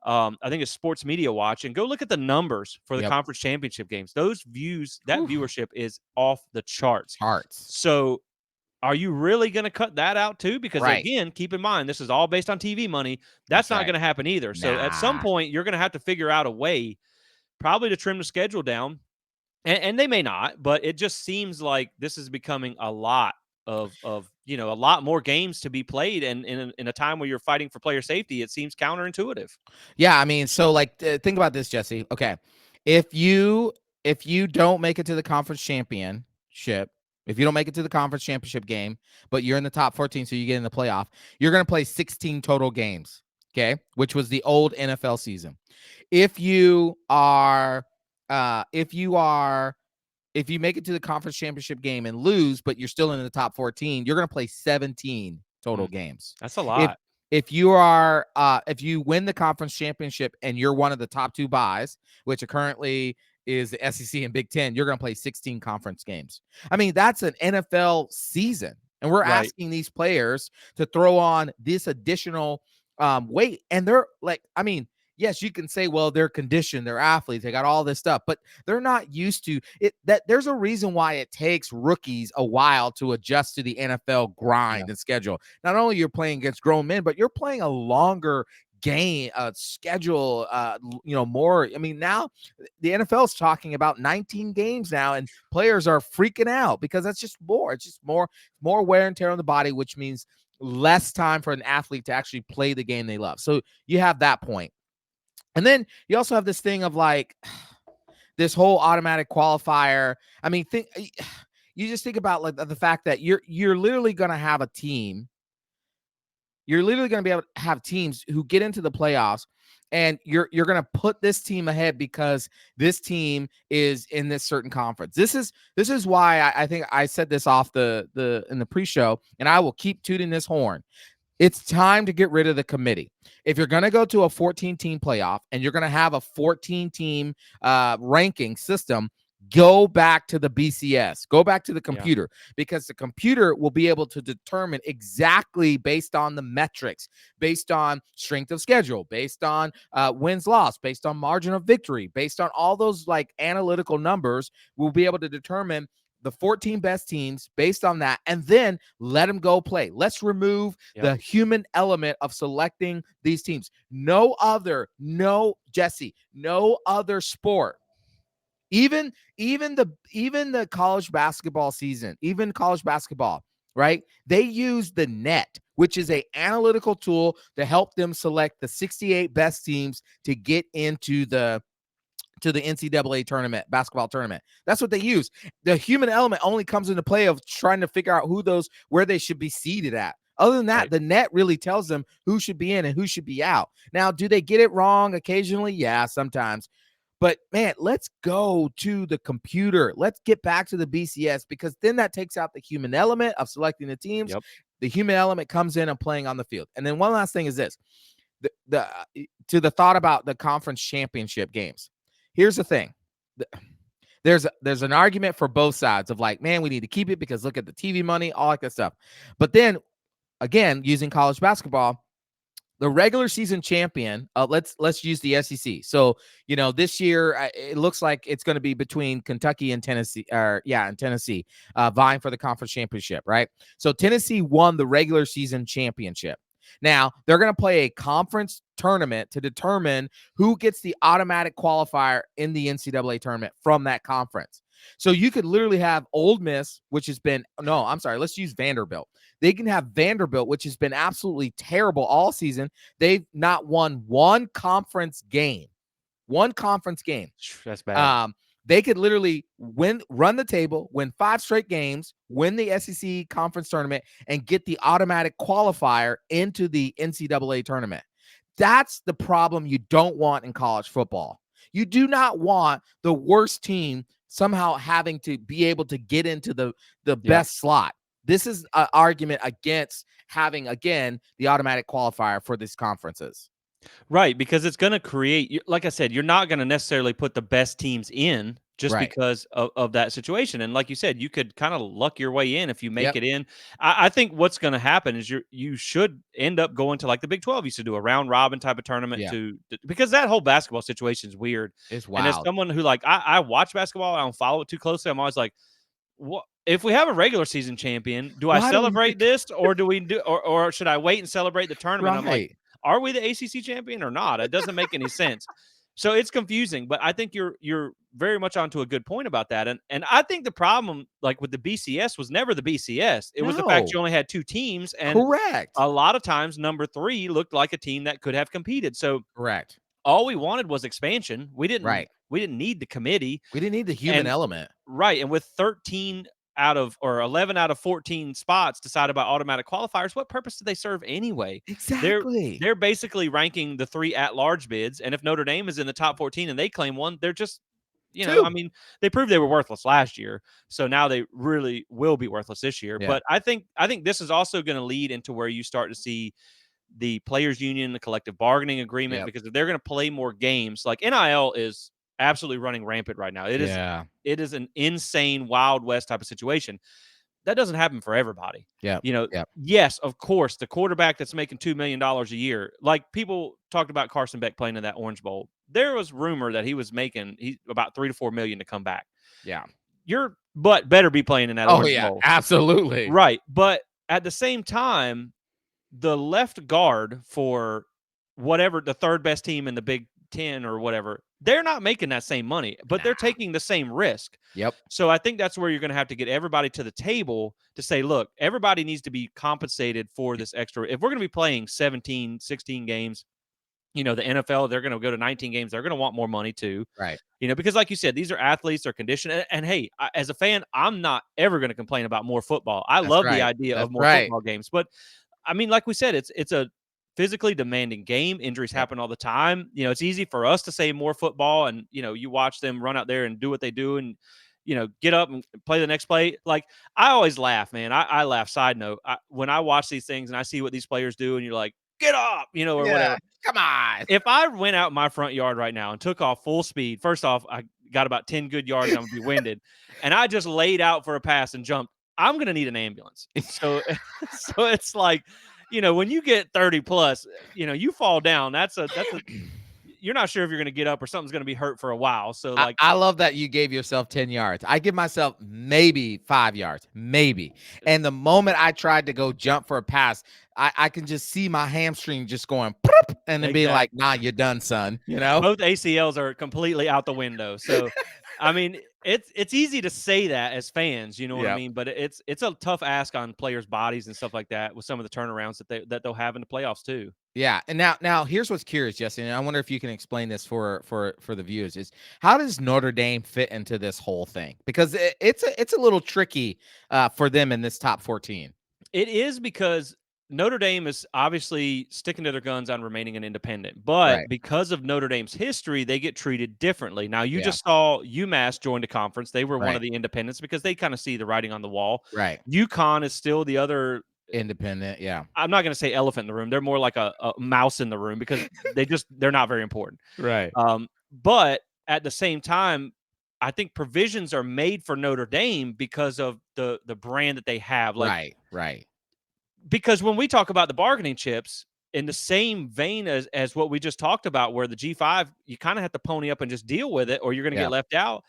I think it's Sports Media Watch, and go look at the numbers for the conference championship games. Those views, that viewership is off the charts. So are you really going to cut that out too? Because again, keep in mind, this is all based on TV money. That's not going to happen either. So at some point, you're going to have to figure out a way probably to trim the schedule down. And they may not, but it just seems like this is becoming a lot of a lot more games to be played, and in a time where you're fighting for player safety, it seems counterintuitive. Yeah, I mean, so like think about this, Jesse. Okay, if you don't make it to the conference championship, if you don't make it to the conference championship game, but you're in the top 14, so you get in the playoff, you're going to play 16 total games. Okay, which was the old NFL season. If you make it to the conference championship game and lose, but you're still in the top 14, you're going to play 17 total games. That's a lot. If you win the conference championship and you're one of the top two buys, which currently is the SEC and Big Ten, you're going to play 16 conference games. I mean, that's an NFL season. And we're asking these players to throw on this additional weight. And they're like, I mean, yes, you can say, well, they're conditioned, they're athletes, they got all this stuff, but they're not used to it. That there's a reason why it takes rookies a while to adjust to the NFL grind and schedule. Not only you're playing against grown men, but you're playing a longer game schedule, more. I mean, now the NFL is talking about 19 games now, and players are freaking out because that's just more. It's just more wear and tear on the body, which means less time for an athlete to actually play the game they love. So you have that point. And then you also have this thing of like this whole automatic qualifier. I mean, you just think about like the fact that you're literally going to have a team. You're literally going to be able to have teams who get into the playoffs, and you're going to put this team ahead because this team is in this certain conference. This is why I think I said this off in the pre-show, and I will keep tooting this horn. It's time to get rid of the committee. If you're going to go to a 14-team playoff and you're going to have a 14-team ranking system, go back to the BCS. Go back to the computer, because the computer will be able to determine exactly based on the metrics, based on strength of schedule, based on wins, loss, based on margin of victory, based on all those like analytical numbers. We'll be able to determine the 14 best teams based on that, and then let them go play. Let's remove the human element of selecting these teams. No other sport, even the college basketball season, even college basketball, right? They use the net, which is an analytical tool to help them select the 68 best teams to get into the NCAA tournament, basketball tournament. That's what they use. The human element only comes into play of trying to figure out where they should be seated at. Other than that, the net really tells them who should be in and who should be out. Now, do they get it wrong occasionally? Yeah, sometimes. But man, let's go to the computer. Let's get back to the BCS, because then that takes out the human element of selecting the teams. The human element comes in and playing on the field. And then one last thing is this, to the thought about the conference championship games. Here's the thing. There's an argument for both sides of like, man, we need to keep it because look at the TV money, all that stuff. But then again, using college basketball, the regular season champion, let's use the SEC. So, this year it looks like it's going to be between Kentucky and Tennessee, vying for the conference championship, right? So Tennessee won the regular season championship. Now, they're going to play a conference tournament to determine who gets the automatic qualifier in the NCAA tournament from that conference. So you could literally have Ole Miss, which has been no, I'm sorry, let's use Vanderbilt. They can have Vanderbilt, which has been absolutely terrible all season. They've not won one conference game. One conference game. That's bad. They could literally run the table, win 5 straight games, win the SEC conference tournament, and get the automatic qualifier into the NCAA tournament. That's the problem you don't want in college football. You do not want the worst team somehow having to be able to get into the best slot. This is an argument against having, again, the automatic qualifier for these conferences. Right, because it's going to create, like I said, you're not going to necessarily put the best teams in just because of that situation. And like you said, you could kind of luck your way in if you make it in. I think what's going to happen is you should end up going to like the Big 12 used to do, a round robin type of tournament because that whole basketball situation is weird. It's wild. And as someone who I watch basketball, I don't follow it too closely. I'm always like, what if we have a regular season champion? Do I celebrate this, or do we do, or should I wait and celebrate the tournament? I'm like, are we the ACC champion or not? It doesn't make any sense. So it's confusing, but I think you're very much onto a good point about that. And I think the problem, like with the BCS, was never the BCS. It was the fact you only had 2 teams, and a lot of times number 3 looked like a team that could have competed. So all we wanted was expansion. We didn't need the committee. We didn't need the human element. Right. And with 13 out of, or 11 out of 14 spots decided by automatic qualifiers, what purpose do they serve anyway? Exactly. They're basically ranking the 3 at-large bids, and if Notre Dame is in the top 14 and they claim one, they're just, I mean, they proved they were worthless last year, so now they really will be worthless this year. But I think this is also going to lead into where you start to see the players' union, the collective bargaining agreement, because if they're going to play more games, like NIL is absolutely running rampant right now. It is an insane Wild West type of situation. That doesn't happen for everybody. Yes, of course, the quarterback that's making $2 million a year, like people talked about Carson Beck playing in that Orange Bowl. There was rumor that he was making about $3 to $4 million to come back. Your butt better be playing in that Orange Bowl. Absolutely. Right. But at the same time, the left guard for whatever the third best team in the Big 10 or whatever, they're not making that same money, but they're taking the same risk. So I think that's where you're going to have to get everybody to the table to say, look, everybody needs to be compensated for this extra. If we're going to be playing 17, 16 games, the NFL, they're going to go to 19 games. They're going to want more money too. Because like you said, these are athletes, they're conditioned. And hey, as a fan, I'm not ever going to complain about more football. I love the idea of more football games, but I mean, like we said, it's a physically demanding game. Injuries happen all the time. It's easy for us to say more football, and you watch them run out there and do what they do, and get up and play the next play. Like, I always laugh, man. I laugh. Side note, when I watch these things and I see what these players do, and you're like, get up, or whatever. Come on. If I went out my front yard right now and took off full speed, first off, I got about 10 good yards and I'm gonna be winded, and I just laid out for a pass and jumped, I'm going to need an ambulance. So it's like, when you get 30 plus, you fall down. That's a you're not sure if you're going to get up or something's going to be hurt for a while. So like, I love that you gave yourself 10 yards. I give myself maybe 5 yards, maybe. And the moment I tried to go jump for a pass, I can just see my hamstring just going and then being like, nah, you're done, son. Both ACLs are completely out the window. So, I mean, it's easy to say that as fans, you know what I mean? But it's a tough ask on players' bodies and stuff like that with some of the turnarounds that they'll have in the playoffs too. Yeah, and now here's what's curious, Justin. And I wonder if you can explain this for the viewers: is how does Notre Dame fit into this whole thing? Because it's a little tricky for them in this top 14. It is, because Notre Dame is obviously sticking to their guns on remaining an independent, but because of Notre Dame's history, they get treated differently. Now, you just saw UMass join the conference. They were one of the independents because they kind of see the writing on the wall. UConn is still the other independent. I'm not going to say elephant in the room. They're more like a mouse in the room because they're not very important. But at the same time, I think provisions are made for Notre Dame because of the brand that they have. Like, because when we talk about the bargaining chips, in the same vein as what we just talked about, where the G5, you kind of have to pony up and just deal with it, or you're going to get left out.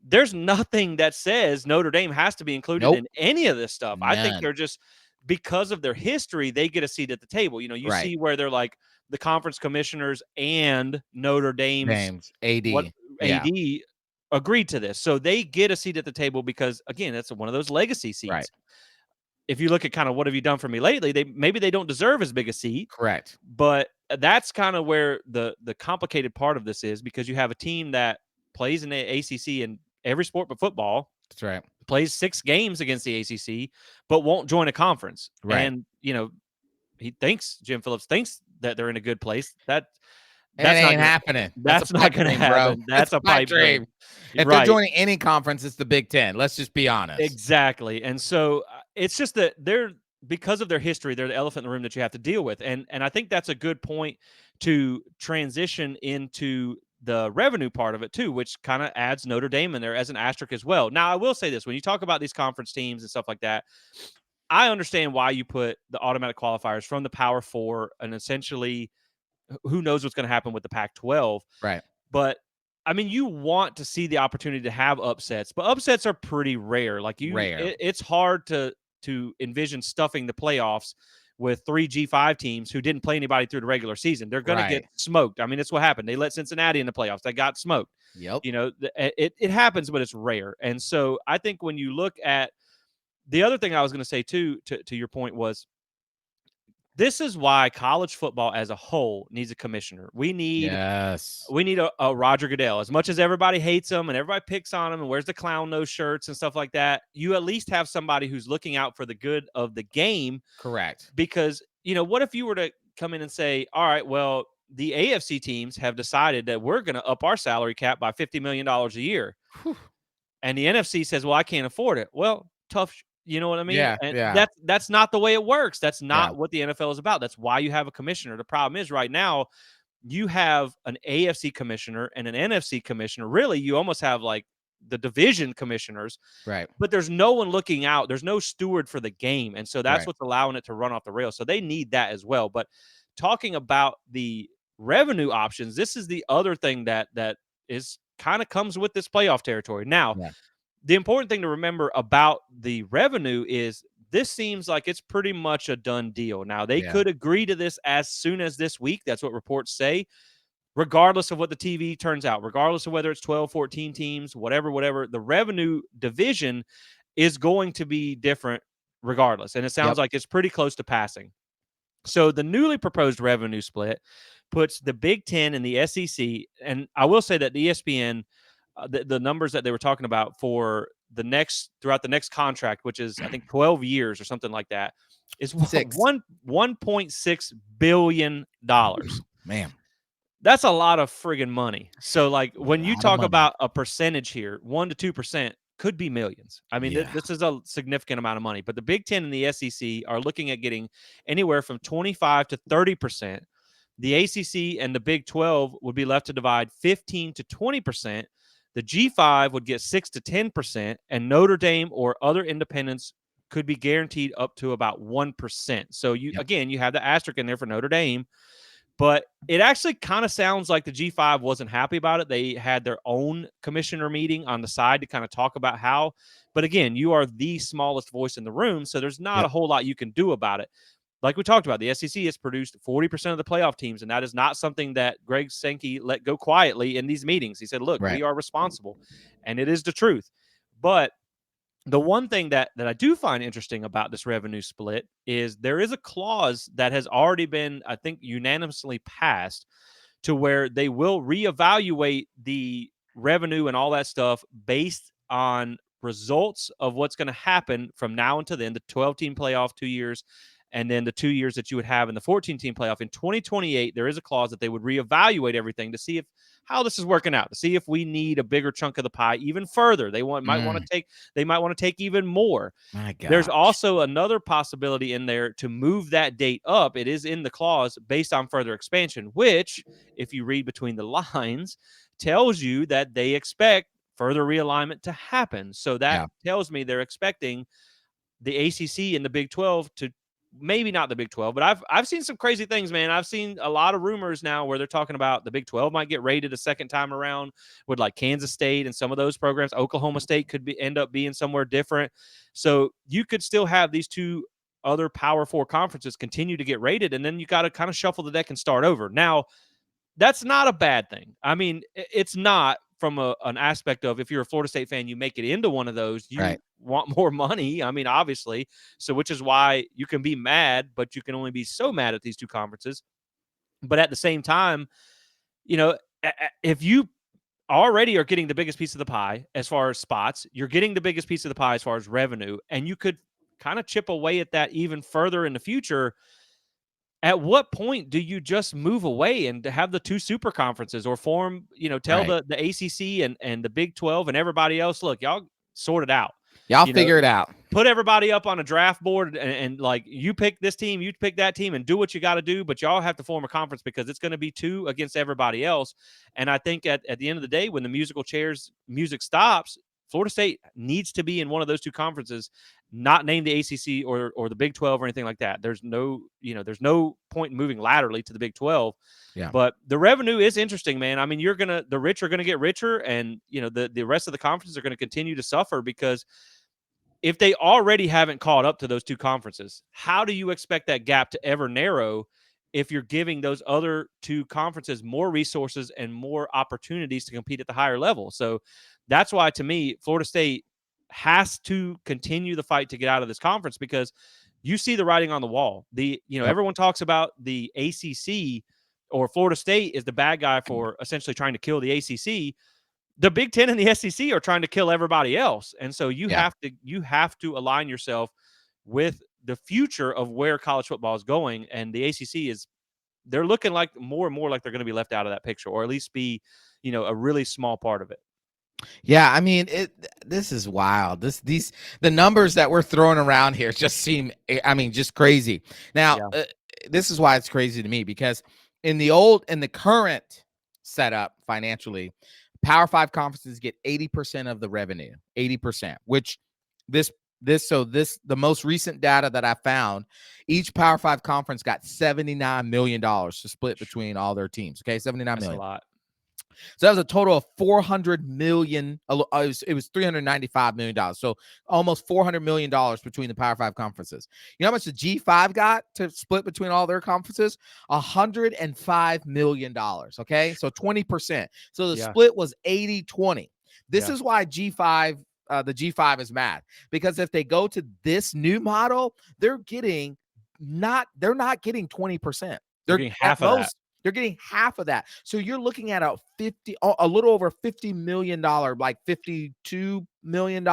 There's nothing that says Notre Dame has to be included in any of this stuff. I think they're just, because of their history, they get a seat at the table. You see where they're like the conference commissioners and Notre Dame's AD. AD agreed to this. So they get a seat at the table because, again, that's one of those legacy seats. Right. If you look at kind of what have you done for me lately, maybe they don't deserve as big a seat. Correct. But that's kind of where the complicated part of this is, because you have a team that plays in the ACC in every sport but football. That's right. Plays 6 games against the ACC, but won't join a conference. Right. And, Jim Phillips thinks that they're in a good place. That's ain't happening. That's not going to happen. That's a pipe dream. If they're joining any conference, it's the Big Ten. Let's just be honest. Exactly. And so it's just that because of their history, they're the elephant in the room that you have to deal with. And I think that's a good point to transition into the revenue part of it too, which kind of adds Notre Dame in there as an asterisk as well. Now, I will say this, when you talk about these conference teams and stuff like that, I understand why you put the automatic qualifiers from the Power Four, and essentially who knows what's going to happen with the Pac-12. Right. But I mean, you want to see the opportunity to have upsets, but upsets are pretty rare. Like it's hard to envision stuffing the playoffs with 3 G5 teams who didn't play anybody through the regular season. They're going to get smoked. I mean, it's what happened. They let Cincinnati in the playoffs. They got smoked. Yep. It happens, but it's rare. And so I think when you look at the other thing I was going to say too, to your point, was this is why college football as a whole needs a commissioner. We need a Roger Goodell. As much as everybody hates him and everybody picks on him and wears the clown nose shirts and stuff like that, you at least have somebody who's looking out for the good of the game. Correct. Because, what if you were to come in and say, all right, well, the AFC teams have decided that we're going to up our salary cap by $50 million a year. Whew. And the NFC says, well, I can't afford it. Well, tough. You know what I mean? Yeah, and that's not the way it works. That's not what the NFL is about. That's why you have a commissioner. The problem is right now you have an AFC commissioner and an NFC commissioner. Really, you almost have like the division commissioners. Right. But there's no one looking out. There's no steward for the game. And so that's what's allowing it to run off the rails. So they need that as well. But talking about the revenue options, this is the other thing that is kind of comes with this playoff territory. Now, the important thing to remember about the revenue is this seems like it's pretty much a done deal. Now, they could agree to this as soon as this week. That's what reports say, regardless of what the TV turns out, regardless of whether it's 12, 14 teams, whatever, the revenue division is going to be different regardless. And it sounds like it's pretty close to passing. So the newly proposed revenue split puts the Big Ten and the SEC, and I will say that the ESPN – the numbers that they were talking about for throughout the next contract, which is I think 12 years or something like that, is $1.6 billion. Man, that's a lot of friggin' money. So like when you talk about a percentage here, 1 to 2% could be millions. I mean, this is a significant amount of money. But the Big Ten and the SEC are looking at getting anywhere from 25 to 30%. The ACC and the Big 12 would be left to divide 15 to 20%. The G5 would get 6 to 10%, and Notre Dame or other independents could be guaranteed up to about 1%. So you have the asterisk in there for Notre Dame, but it actually kind of sounds like the G5 wasn't happy about it. They had their own commissioner meeting on the side to kind of talk about how, but again, you are the smallest voice in the room, so there's not a whole lot you can do about it. Like we talked about, the SEC has produced 40% of the playoff teams, and that is not something that Greg Sankey let go quietly in these meetings. He said, look, we are responsible, and it is the truth. But the one thing that I do find interesting about this revenue split is there is a clause that has already been, I think, unanimously passed to where they will reevaluate the revenue and all that stuff based on results of what's going to happen from now until then, the 12-team playoff 2 years, and then the 2 years that you would have in the 14-team playoff. In 2028, there is a clause that they would reevaluate everything to see how this is working out, to see if we need a bigger chunk of the pie even further. They might want to take even more. My God. There's also another possibility in there to move that date up. It is in the clause based on further expansion, which, if you read between the lines, tells you that they expect further realignment to happen. So that tells me they're expecting the ACC and the Big 12 to, maybe not the Big 12, but I've seen some crazy things, man. I've seen a lot of rumors now where they're talking about the Big 12 might get raided a second time around with like Kansas State and some of those programs. Oklahoma State could end up being somewhere different. So you could still have these two other Power 4 conferences continue to get raided, and then you got to kind of shuffle the deck and start over. Now, that's not a bad thing. I mean, it's not from an aspect of, if you're a Florida State fan, you make it into one of those, you Right. want more money. I mean, obviously. So which is why you can be mad, but you can only be so mad at these two conferences. But at the same time, if you already are getting the biggest piece of the pie as far as spots, you're getting the biggest piece of the pie as far as revenue, and you could kind of chip away at that even further in the future. At what point do you just move away and have the two super conferences, or form, tell Right. the ACC and the Big 12 and everybody else, look, y'all sort it out. Y'all You know, figure it out. put everybody up on a draft board, and like, you pick this team, you pick that team, and do what you got to do, but y'all have to form a conference, because it's going to be two against everybody else. And I think at the end of the day, when the music stops, Florida State needs to be in one of those two conferences, not named the ACC or the Big 12 or anything like that. There's no point in moving laterally to the Big 12. Yeah. But the revenue is interesting, man. I mean, the rich are going to get richer, and the rest of the conferences are going to continue to suffer, because if they already haven't caught up to those two conferences, how do you expect that gap to ever narrow if you're giving those other two conferences more resources and more opportunities to compete at the higher level? So that's why, to me, Florida State has to continue the fight to get out of this conference, because you see the writing on the wall. Yep. Everyone talks about the ACC, or Florida State is the bad guy for essentially trying to kill the ACC. The Big Ten and the SEC are trying to kill everybody else, and so you Yeah. have to align yourself with the future of where college football is going. And the ACC they're looking like more and more like they're going to be left out of that picture, or at least be, a really small part of it. Yeah, I mean, this is wild. The numbers that we're throwing around here just seem, I mean, just crazy. Now, Yeah. this is why it's crazy to me, because in the current setup financially, Power 5 conferences get 80% of the revenue, 80%, which the most recent data that I found, each Power 5 conference got $79 million to split between all their teams. Okay, 79 That's a million. lot. So that was a total of 400 million. It was $395 million. So almost $400 million between the Power 5 conferences. You know how much the G5 got to split between all their conferences? $105 million. Okay. So 20%. So the split was 80-20. This is why the G5 is mad, because if they go to this new model, they're not getting 20%. They're getting half of that. They're getting half of that. So you're looking at a little over $50 million, like $52 million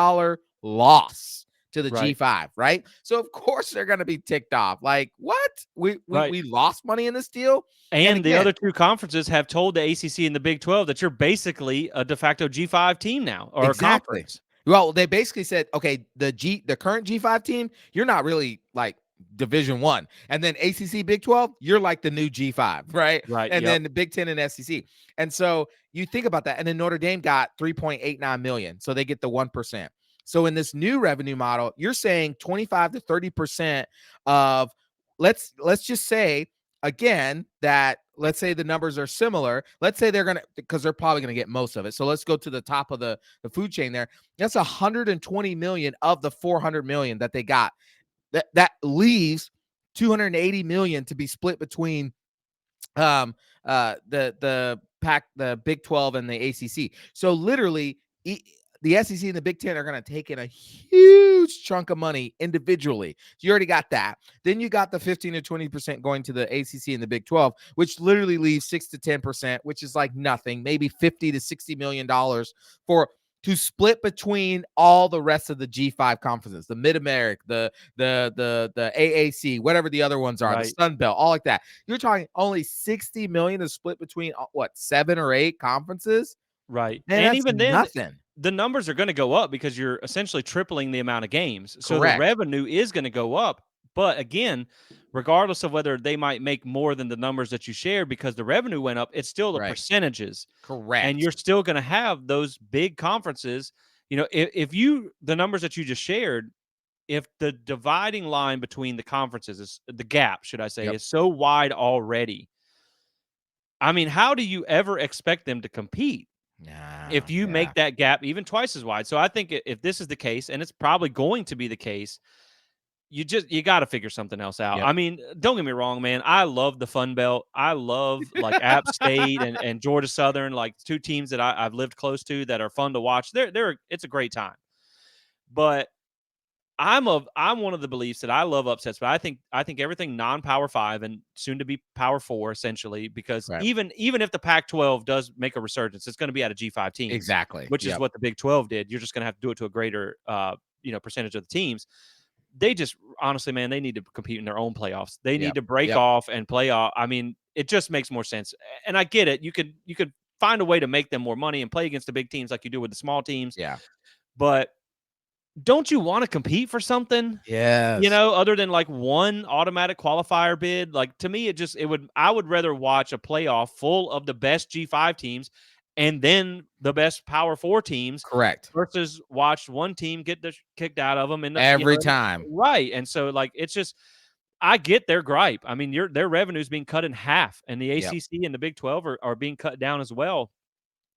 loss to the G5, right? So of course they're going to be ticked off. Like, what? We lost money in this deal? And the other two conferences have told the ACC and the Big 12 that you're basically a de facto G5 team now, or exactly. a conference. Well, they basically said, okay, the current G5 team, you're not really like Division 1, and then ACC Big 12, you're like the new G5, right? And then the Big 10 and SEC. And so you think about that, and then Notre Dame got 3.89 million, so they get the 1%. So in this new revenue model, you're saying 25 to 30% of, let's just say again that, let's say the numbers are similar. Let's say because they're probably gonna get most of it. So let's go to the top of the food chain there. That's 120 million of the 400 million that they got. That leaves 280 million to be split between the Big 12 and the ACC. So literally the SEC and the Big 10 are going to take in a huge chunk of money individually. So you already got that. Then you got the 15 to 20% going to the ACC and the Big 12, which literally leaves 6 to 10%, which is like nothing, maybe $50 to $60 million to split between all the rest of the G5 conferences, the Mid-America, the AAC, whatever the other ones are, the Sun Belt, all like that. You're talking only 60 million to split between 7 or 8 conferences? Right. Man, and even then, nothing. The numbers are going to go up, because you're essentially tripling the amount of games. Correct. So the revenue is going to go up. But again, regardless of whether they might make more than the numbers that you shared, because the revenue went up, it's still the percentages. Correct. And you're still going to have those big conferences. If the numbers that you just shared, if the dividing line between the conferences is the gap, should I say, is so wide already, I mean, how do you ever expect them to compete? If you make that gap even twice as wide. So I think if this is the case, and it's probably going to be the case, you got to figure something else out. Yep. I mean, don't get me wrong, man. I love the Fun Belt. I love like App State and Georgia Southern, like two teams that I've lived close to that are fun to watch. It's a great time. But I'm one of the beliefs that I love upsets, but I think everything non-Power 5 and soon to be Power 4 essentially, because Right. even if the Pac-12 does make a resurgence, it's going to be out of G5 teams. Exactly. Which is Yep. what the Big 12 did. You're just going to have to do it to a greater percentage of the teams. They just honestly, man, they need to compete in their own playoffs. They need Yep. to break Yep. off and play off. I mean, it just makes more sense. And I get it. You could find a way to make them more money and play against the big teams like you do with the small teams. Yeah. But don't you want to compete for something? Yes. Other than like one automatic qualifier bid? Like to me, I would rather watch a playoff full of the best G5 teams and then the best Power 4 teams Correct. versus watch one team get kicked out of them and Every time. right. And so like it's just I get their gripe. I mean, their revenue is being cut in half, and the Yep. ACC and the Big 12 are being cut down as well.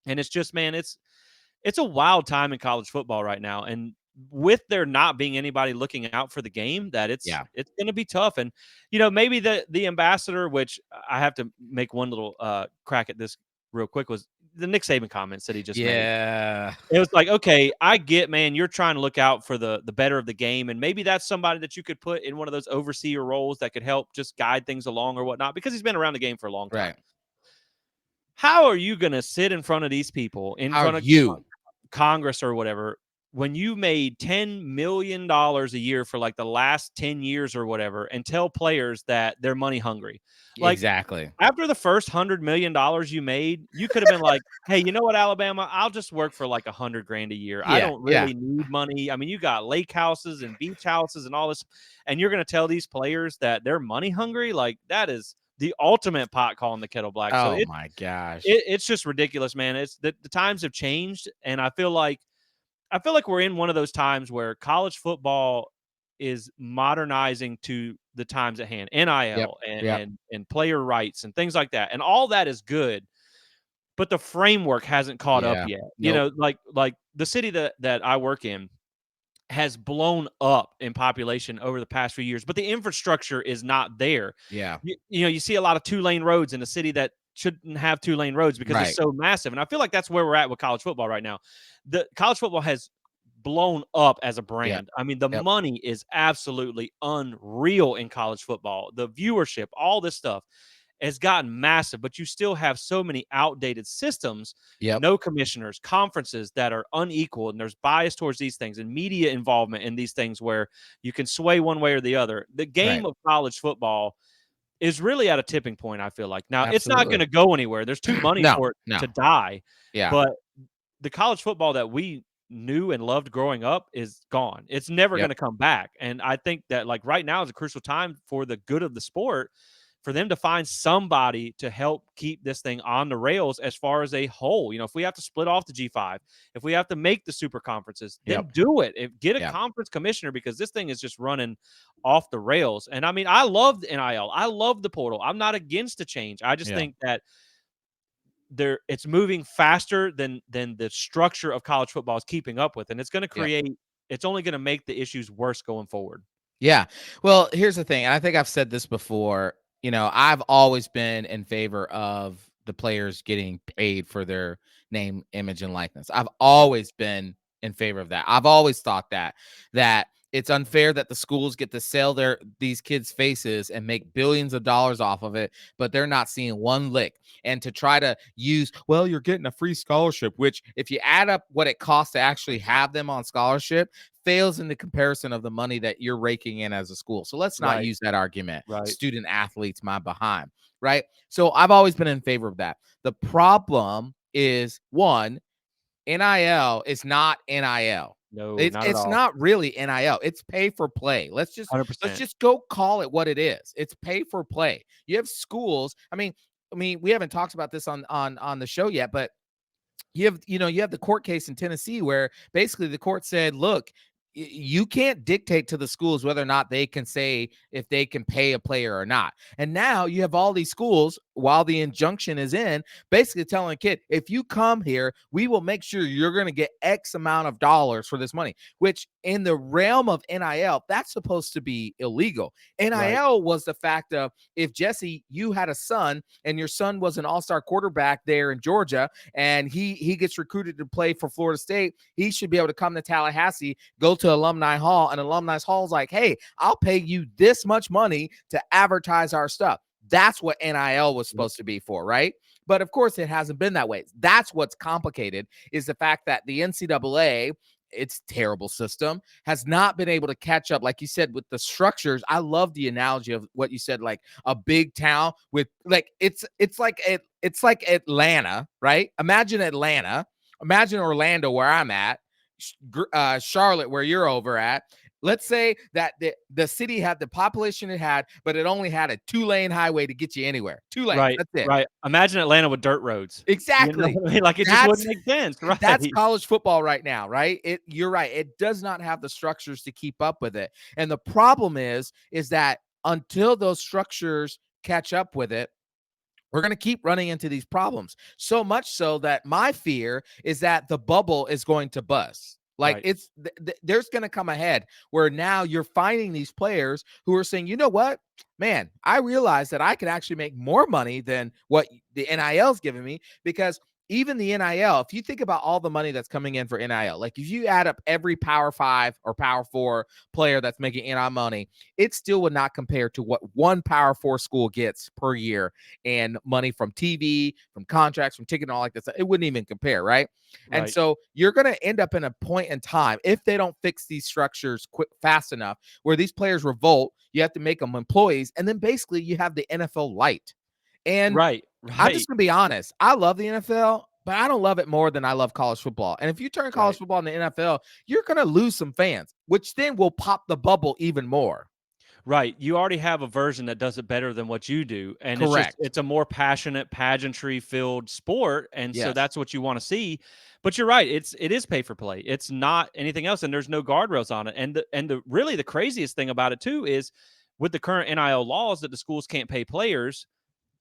And it's just, man, it's a wild time in college football right now. And with there not being anybody looking out for the game, that it's going to be tough. And maybe the ambassador, which I have to make one little crack at this real quick, was the Nick Saban comments that he just made. Yeah. It was like, okay, I get, man, you're trying to look out for the better of the game, and maybe that's somebody that you could put in one of those overseer roles that could help just guide things along or whatnot, because he's been around the game for a long time. Right. How are you going to sit in front of these people, in front of Congress or whatever, when you made $10 million a year for like the last 10 years or whatever, and tell players that they're money hungry? Like, exactly. After the first $100 million you made, you could have been like, hey, you know what, Alabama? I'll just work for like $100,000 a year. I don't really need money. I mean, you got lake houses and beach houses and all this, and you're going to tell these players that they're money hungry? Like, that is the ultimate pot calling the kettle black. Oh, so my gosh. It's just ridiculous, man. It's the times have changed, and I feel like we're in one of those times where college football is modernizing to the times at hand, NIL and player rights and things like that. And all that is good, but the framework hasn't caught up yet. Nope. Like the city that I work in has blown up in population over the past few years, but the infrastructure is not there. Yeah. You see a lot of 2-lane roads in a city that shouldn't have 2-lane roads because it's so massive. And I feel like that's where we're at with college football right now. The college football has blown up as a brand. I mean, the money is absolutely unreal in college football. The viewership, all this stuff has gotten massive, but you still have so many outdated systems, no commissioners, conferences that are unequal, and there's bias towards these things, and media involvement in these things where you can sway one way or the other. The game of college football is really at a tipping point, I feel like. Now, it's not going to go anywhere. There's too money for it to die. Yeah. But the college football that we knew and loved growing up is gone. It's never going to come back. And I think that like right now is a crucial time for the good of the sport, for them to find somebody to help keep this thing on the rails as far as a whole. If we have to split off the G5, if we have to make the super conferences, then do it. Get a conference commissioner, because this thing is just running off the rails. And I mean, I love the NIL. I love the portal. I'm not against the change. I just think that it's moving faster than the structure of college football is keeping up with. And it's going to create, it's only going to make the issues worse going forward. Yeah. Well, here's the thing. And I think I've said this before. I've always been in favor of the players getting paid for their name, image, and likeness. I've always been in favor of that. I've always thought that it's unfair that the schools get to sell these kids' faces and make billions of dollars off of it, but they're not seeing one lick. And to try to use, well, you're getting a free scholarship, which if you add up what it costs to actually have them on scholarship, fails in the comparison of the money that you're raking in as a school. So let's not use that argument. Student athletes, my behind, right? So I've always been in favor of that. The problem is, one, NIL is not NIL. No, it's not really NIL. It's pay for play. Let's just go call it what it is. It's pay for play. You have schools. I mean, we haven't talked about this on the show yet, but you have the court case in Tennessee where basically the court said, look, you can't dictate to the schools whether or not they can say if they can pay a player or not. And now you have all these schools, while the injunction is in, basically telling a kid, if you come here, we will make sure you're going to get X amount of dollars for this money, which in the realm of NIL, that's supposed to be illegal. NIL was the fact of, if Jesse, you had a son and your son was an all-star quarterback there in Georgia, and he gets recruited to play for Florida State, he should be able to come to Tallahassee, go to Alumni Hall, and Alumni Hall's like, hey, I'll pay you this much money to advertise our stuff. That's what NIL was supposed to be for, right? But of course, it hasn't been that way. That's what's complicated, is the fact that the NCAA, its terrible system, has not been able to catch up, like you said, with the structures. I love the analogy of what you said, like a big town with, like, it's like Atlanta, right? Imagine Atlanta, imagine Orlando, where I'm at, Charlotte, where you're over at. Let's say that the city had the population it had, but it only had a 2-lane highway to get you anywhere. 2 lanes. Right. That's it. Right. Imagine Atlanta with dirt roads. Exactly. You know? Like, it just wouldn't make sense. Right. That's college football right now, right? You're right. It does not have the structures to keep up with it. And the problem is that until those structures catch up with it, we're going to keep running into these problems. So much so that my fear is that the bubble is going to bust. Like, there's going to come ahead where now you're finding these players who are saying, you know what, man, I realize that I can actually make more money than what the NIL is giving me, because even the NIL, if you think about all the money that's coming in for NIL, like if you add up every Power 5 or Power 4 player that's making NIL money, it still would not compare to what one Power 4 school gets per year and money from TV, from contracts, from ticket, and all like that. It wouldn't even compare, right? And so you're going to end up in a point in time, if they don't fix these structures fast enough, where these players revolt. You have to make them employees, and then basically you have the NFL light. And I'm just going to be honest. I love the NFL, but I don't love it more than I love college football. And if you turn college football into NFL, you're going to lose some fans, which then will pop the bubble even more. Right. You already have a version that does it better than what you do. And it's a more passionate, pageantry-filled sport. And so that's what you want to see. But you're right. It is pay for play. It's not anything else. And there's no guardrails on it. And the really the craziest thing about it too is, with the current NIL laws that the schools can't pay players,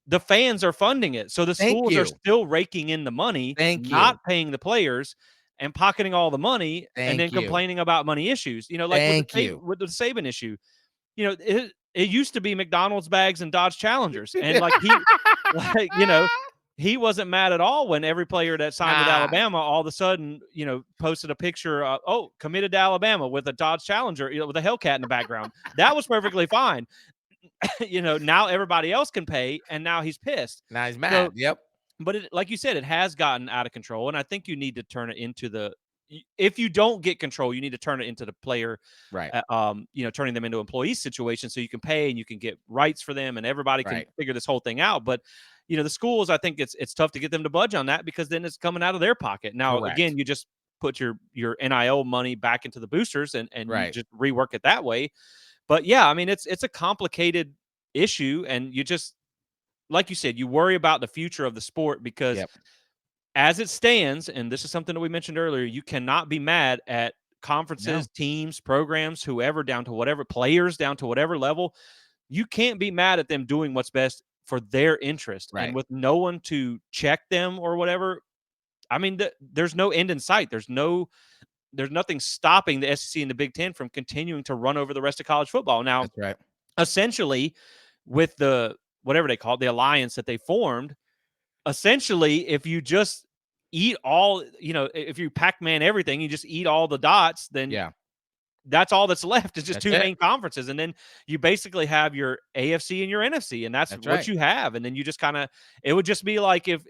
the fans are funding it. So the schools are still raking in the money, not paying the players, and pocketing all the money, and then complaining about money issues. You know, like with the Saban issue. You know, it used to be McDonald's bags and Dodge Challengers, and like he wasn't mad at all when every player that signed with Alabama all of a sudden, posted a picture of, committed to Alabama with a Dodge Challenger, with a Hellcat in the background. That was perfectly fine. Now everybody else can pay, and now he's pissed. Now he's mad. Yep. But like you said, it has gotten out of control, and I think you need to turn it into if you don't get control, you need to turn it into the player, right? Turning them into employee situations so you can pay and you can get rights for them, and everybody can figure this whole thing out. But the schools, I think it's tough to get them to budge on that, because then it's coming out of their pocket. Now, again, you just put your NIL money back into the boosters, and you just rework it that way. But yeah, I mean, it's a complicated issue, and you just, like you said, you worry about the future of the sport, because as it stands, and this is something that we mentioned earlier, you cannot be mad at conferences, teams, programs, whoever, down to whatever, players down to whatever level. You can't be mad at them doing what's best for their interest. And with no one to check them or whatever, I mean, there's no end in sight. There's nothing stopping the SEC and the Big Ten from continuing to run over the rest of college football. Now, essentially, with the whatever they call it, the alliance that they formed, essentially, if you just eat all, if you Pac-Man everything, you just eat all the dots, then that's all that's left is just two main conferences. And then you basically have your AFC and your NFC, and that's what you have. And then you just it would just be like it'd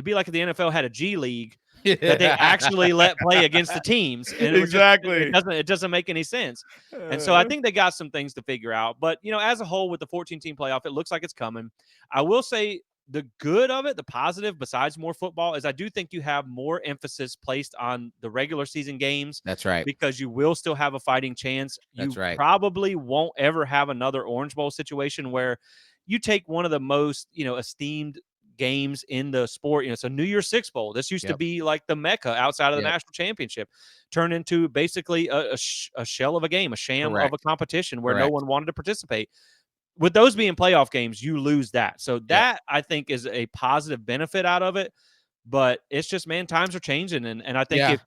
be like if the NFL had a G League that they actually let play against the teams. And it doesn't make any sense. And so I think they got some things to figure out. But, as a whole, with the 14-team playoff, it looks like it's coming. I will say the good of it, the positive, besides more football, is I do think you have more emphasis placed on the regular season games. That's right. Because you will still have a fighting chance. You probably won't ever have another Orange Bowl situation where you take one of the most, esteemed games in the sport. So New Year's Six Bowl, this used to be like the Mecca outside of the national championship, turned into basically a shell of a game, a sham of a competition where no one wanted to participate. With those being playoff games, you lose that. So that I think is a positive benefit out of it. But it's just, man, times are changing, and I think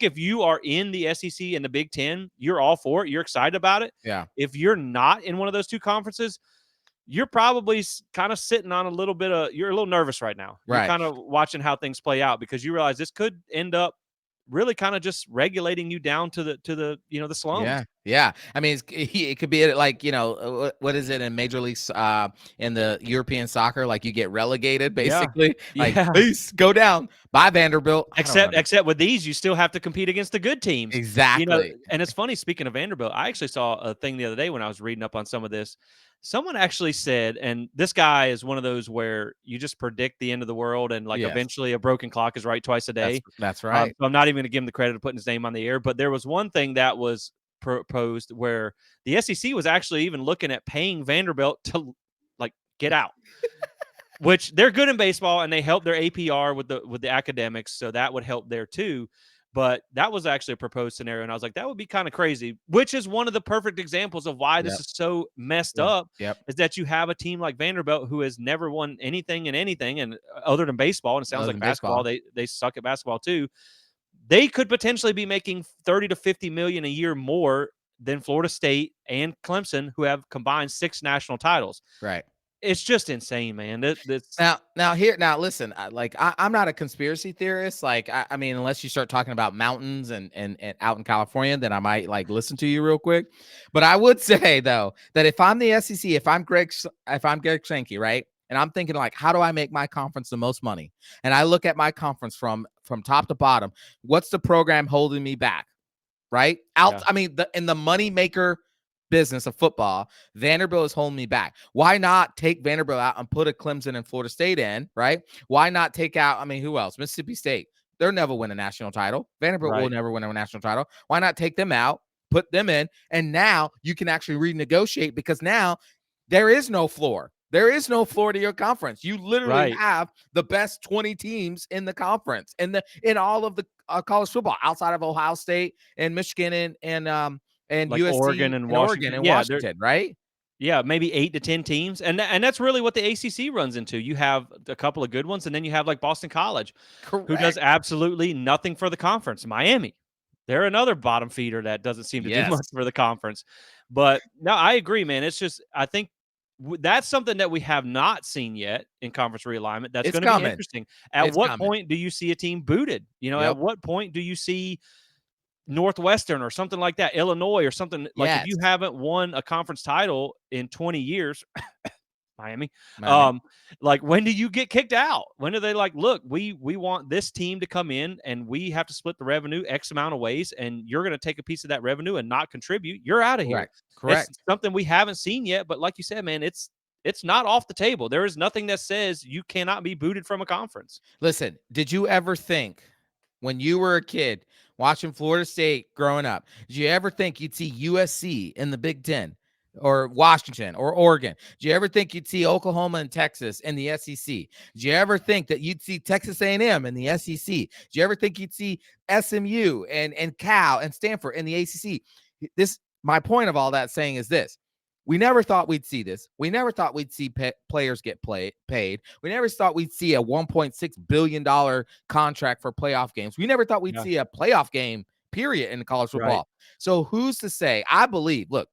if you are in the SEC and the Big Ten, you're all for it. You're excited about it. Yeah. If you're not in one of those two conferences, you're probably kind of sitting on you're a little nervous right now. You're kind of watching how things play out because you realize this could end up really kind of just regulating you down to the the slums. Yeah. I mean, it could be like, what is it in Major League in the European soccer? Like you get relegated basically. Like, please go down. Bye, Vanderbilt. Except with these, you still have to compete against the good teams. Exactly. And it's funny, speaking of Vanderbilt, I actually saw a thing the other day when I was reading up on some of this. Someone actually said, and this guy is one of those where you just predict the end of the world, and eventually a broken clock is right twice a day. That's right. So I'm not even going to give him the credit of putting his name on the air, but there was one thing that was proposed where the SEC was actually even looking at paying Vanderbilt to get out. Which they're good in baseball and they help their APR with the academics, so that would help there too. But that was actually a proposed scenario, and I was like, that would be kind of crazy. Which is one of the perfect examples of why this is so messed up. Is that you have a team like Vanderbilt who has never won anything in anything, and other than baseball, and it sounds like basketball, they suck at basketball too. They could potentially be making $30 to $50 million a year more than Florida State and Clemson, who have combined 6 national titles. Right. It's just insane, man. Now listen, I'm not a conspiracy theorist. I mean, unless you start talking about mountains and out in California, then I might listen to you real quick. But I would say though that if I'm the SEC, if I'm Greg Sankey, right, and I'm thinking how do I make my conference the most money? And I look at my conference from top to bottom. What's the program holding me back? Right out. I mean, in the money maker business of football, Vanderbilt is holding me back. Why not take Vanderbilt out and put a Clemson and Florida State in, right? Why not take out, I mean, who else? Mississippi State. They'll never win a national title. Vanderbilt will never win a national title. Why not take them out, put them in, and now you can actually renegotiate because now there is no floor. There is no floor to your conference. You literally have the best 20 teams in the conference in all of the college football outside of Ohio State and Michigan and USC, Oregon and Washington, Washington, right? Yeah, maybe 8 to 10 teams, and that's really what the ACC runs into. You have a couple of good ones, and then you have Boston College, who does absolutely nothing for the conference. Miami, they're another bottom feeder that doesn't seem to do much for the conference. But no, I agree, man. It's just I think that's something that we have not seen yet in conference realignment. That's going to be interesting. At what point do you see a team booted? At what point do you see Northwestern or something like that, Illinois or something if you haven't won a conference title in 20 years, Miami. When do you get kicked out? When do they look, we want this team to come in and we have to split the revenue X amount of ways, and you're going to take a piece of that revenue and not contribute. You're out of here. Correct. It's something we haven't seen yet, but like you said, man, it's not off the table. There is nothing that says you cannot be booted from a conference. Listen, did you ever think when you were a kid watching Florida State growing up, did you ever think you'd see USC in the Big Ten or Washington or Oregon? Did you ever think you'd see Oklahoma and Texas in the SEC? Did you ever think that you'd see Texas A&M in the SEC? Did you ever think you'd see SMU and Cal and Stanford in the ACC? My point of all that saying is this. We never thought we'd see this. We never thought we'd see players get paid. We never thought we'd see a $1.6 billion contract for playoff games. We never thought we'd see a playoff game, period, in college football. Right. So who's to say? I believe, look,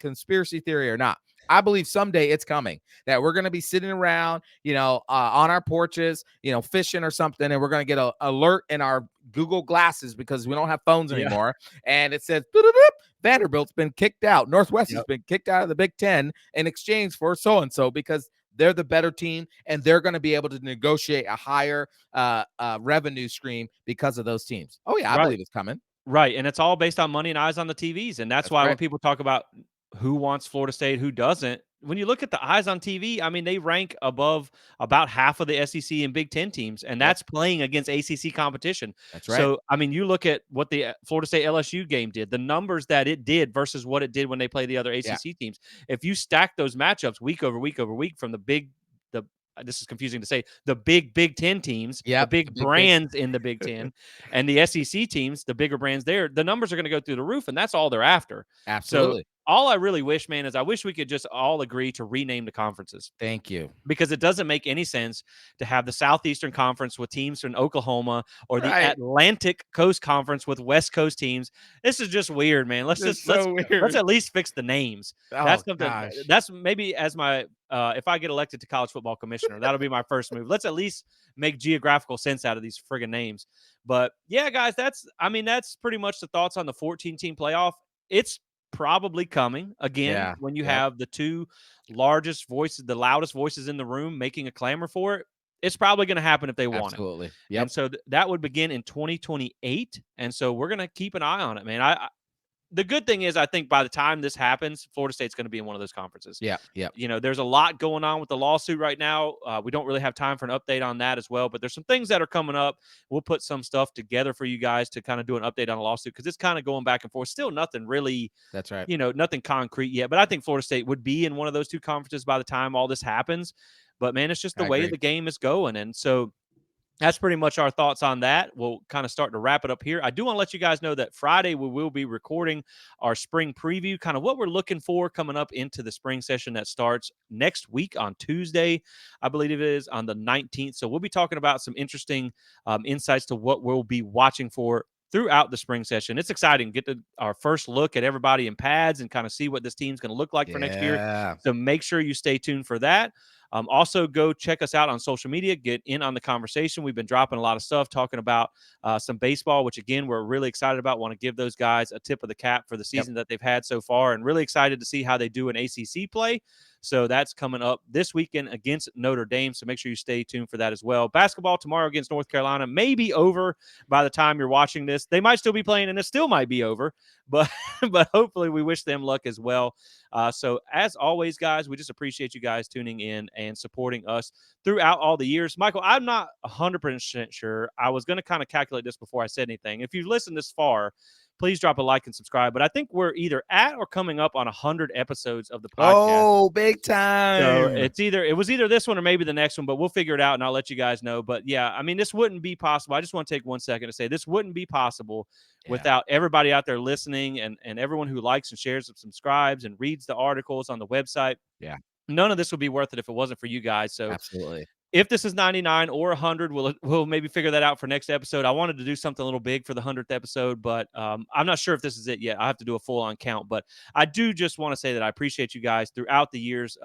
conspiracy theory or not, I believe someday it's coming that we're going to be sitting around, on our porches, fishing or something, and we're going to get an alert in our Google glasses because we don't have phones anymore. And it says, Vanderbilt's been kicked out. Northwestern's been kicked out of the Big Ten in exchange for so-and-so because they're the better team and they're going to be able to negotiate a higher revenue stream because of those teams. Oh, yeah, I believe it's coming. Right, and it's all based on money and eyes on the TVs, and that's why when people talk about who wants Florida State, who doesn't, when you look at the eyes on TV, I mean, they rank above about half of the SEC and Big Ten teams, and that's playing against ACC competition. That's right. So, I mean, you look at what the Florida State LSU game did, the numbers that it did versus what it did when they play the other ACC teams. If you stack those matchups week over week over week from the this is confusing to say, the Big Ten teams, the Yep, big brands in the Big Ten, and the SEC teams, the bigger brands there, the numbers are going to go through the roof, and that's all they're after. So absolutely. all I really wish, man, is I wish we could just all agree to rename the conferences. Thank you. Because it doesn't make any sense to have the Southeastern Conference with teams from Oklahoma or the Right. Atlantic Coast Conference with West Coast teams. This is just weird, man. It's so Let's weird. at least fix the names. Oh That's something. gosh. That's maybe as my if I get elected to college football commissioner, that'll be my first move. Let's at least make geographical sense out of these friggin' names. But yeah, guys, that's pretty much the thoughts on the 14-team playoff. It's probably coming again Yeah. when you Yep. have the two largest voices, the loudest voices in the room making a clamor for it. It's probably going to happen if they want it. Absolutely. And Yep. so that would begin in 2028. And so we're going to keep an eye on it, man. The good thing is, I think by the time this happens, Florida State's going to be in one of those conferences. Yeah. Yep. There's a lot going on with the lawsuit right now. We don't really have time for an update on that as well, but there's some things that are coming up. We'll put some stuff together for you guys to kind of do an update on the lawsuit because it's kind of going back and forth. Still nothing really, That's right. nothing concrete yet. But I think Florida State would be in one of those two conferences by the time all this happens. But man, it's just the I way agree. the game is going. And so that's pretty much our thoughts on that. We'll kind of start to wrap it up here. I do want to let you guys know that Friday we will be recording our spring preview, kind of what we're looking for coming up into the spring session that starts next week on Tuesday, I believe it is, on the 19th. So we'll be talking about some interesting insights to what we'll be watching for throughout the spring session. It's exciting. Get our first look at everybody in pads and kind of see what this team's going to look like for next year. Yeah. So make sure you stay tuned for that. Also, go check us out on social media. Get in on the conversation. We've been dropping a lot of stuff, talking about some baseball, which, again, we're really excited about. Want to give those guys a tip of the cap for the season that they've had so far, and really excited to see how they do in ACC play. So that's coming up this weekend against Notre Dame. So make sure you stay tuned for that as well. Basketball tomorrow against North Carolina may be over by the time you're watching this. They might still be playing, and it still might be over. But hopefully we wish them luck as well. So as always, guys, we just appreciate you guys tuning in and supporting us throughout all the years. Michael, I'm not 100% sure. I was going to kind of calculate this before I said anything. If you've listened this far, please drop a like and subscribe. But I think we're either at or coming up on 100 episodes of the podcast. Oh, big time. So it was either this one or maybe the next one, but we'll figure it out and I'll let you guys know. But yeah, I mean, this wouldn't be possible. I just want to take 1 second to say this wouldn't be possible without everybody out there listening and everyone who likes and shares and subscribes and reads the articles on the website. Yeah. None of this would be worth it if it wasn't for you guys. So absolutely. If this is 99 or 100, we'll maybe figure that out for next episode. I wanted to do something a little big for the 100th episode, but I'm not sure if this is it yet. I have to do a full-on count. But I do just want to say that I appreciate you guys throughout the years,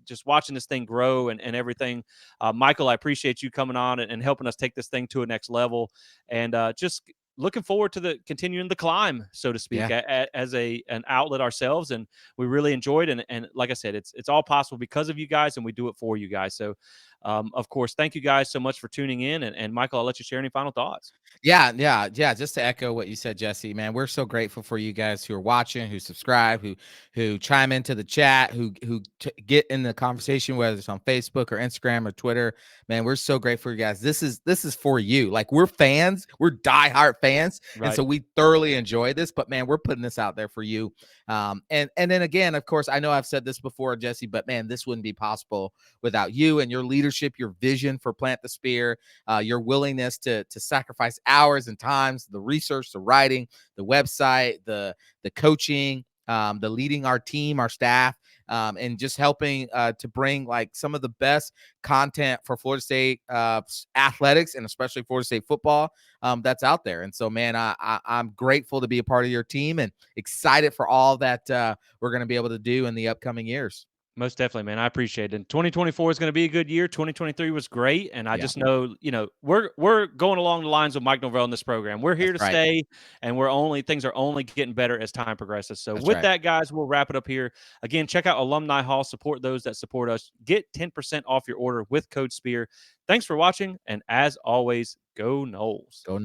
just watching this thing grow and everything. Michael, I appreciate you coming on and helping us take this thing to a next level. And just looking forward to continuing the climb, so to speak, as an outlet ourselves. And we really enjoyed it. And like I said, it's all possible because of you guys, and we do it for you guys. So, of course, thank you guys so much for tuning in. And Michael, I'll let you share any final thoughts. Yeah. Just to echo what you said, Jesse, man, we're so grateful for you guys who are watching, who subscribe, who chime into the chat, who get in the conversation, whether it's on Facebook or Instagram or Twitter. Man, we're so grateful for you guys. This is for you. Like, we're fans, we're diehard fans, right. And so we thoroughly enjoy this. But man, we're putting this out there for you. And then again, of course, I know I've said this before, Jesse, but man, this wouldn't be possible without you and your leadership, your vision for Plant the Spear, your willingness to sacrifice hours and times, the research, the writing, the website, the coaching, the leading our team, our staff, and just helping to bring like some of the best content for Florida State athletics and especially Florida State football that's out there. And so, man, I'm grateful to be a part of your team and excited for all that we're going to be able to do in the upcoming years. Most definitely, man. I appreciate it. And 2024 is going to be a good year. 2023 was great. And I just know, we're going along the lines of Mike Norvell in this program. We're here to stay, and things are only getting better as time progresses. So that, guys, we'll wrap it up here. Again, check out Alumni Hall. Support those that support us. Get 10% off your order with code SPEAR. Thanks for watching. And as always, go Noles. Go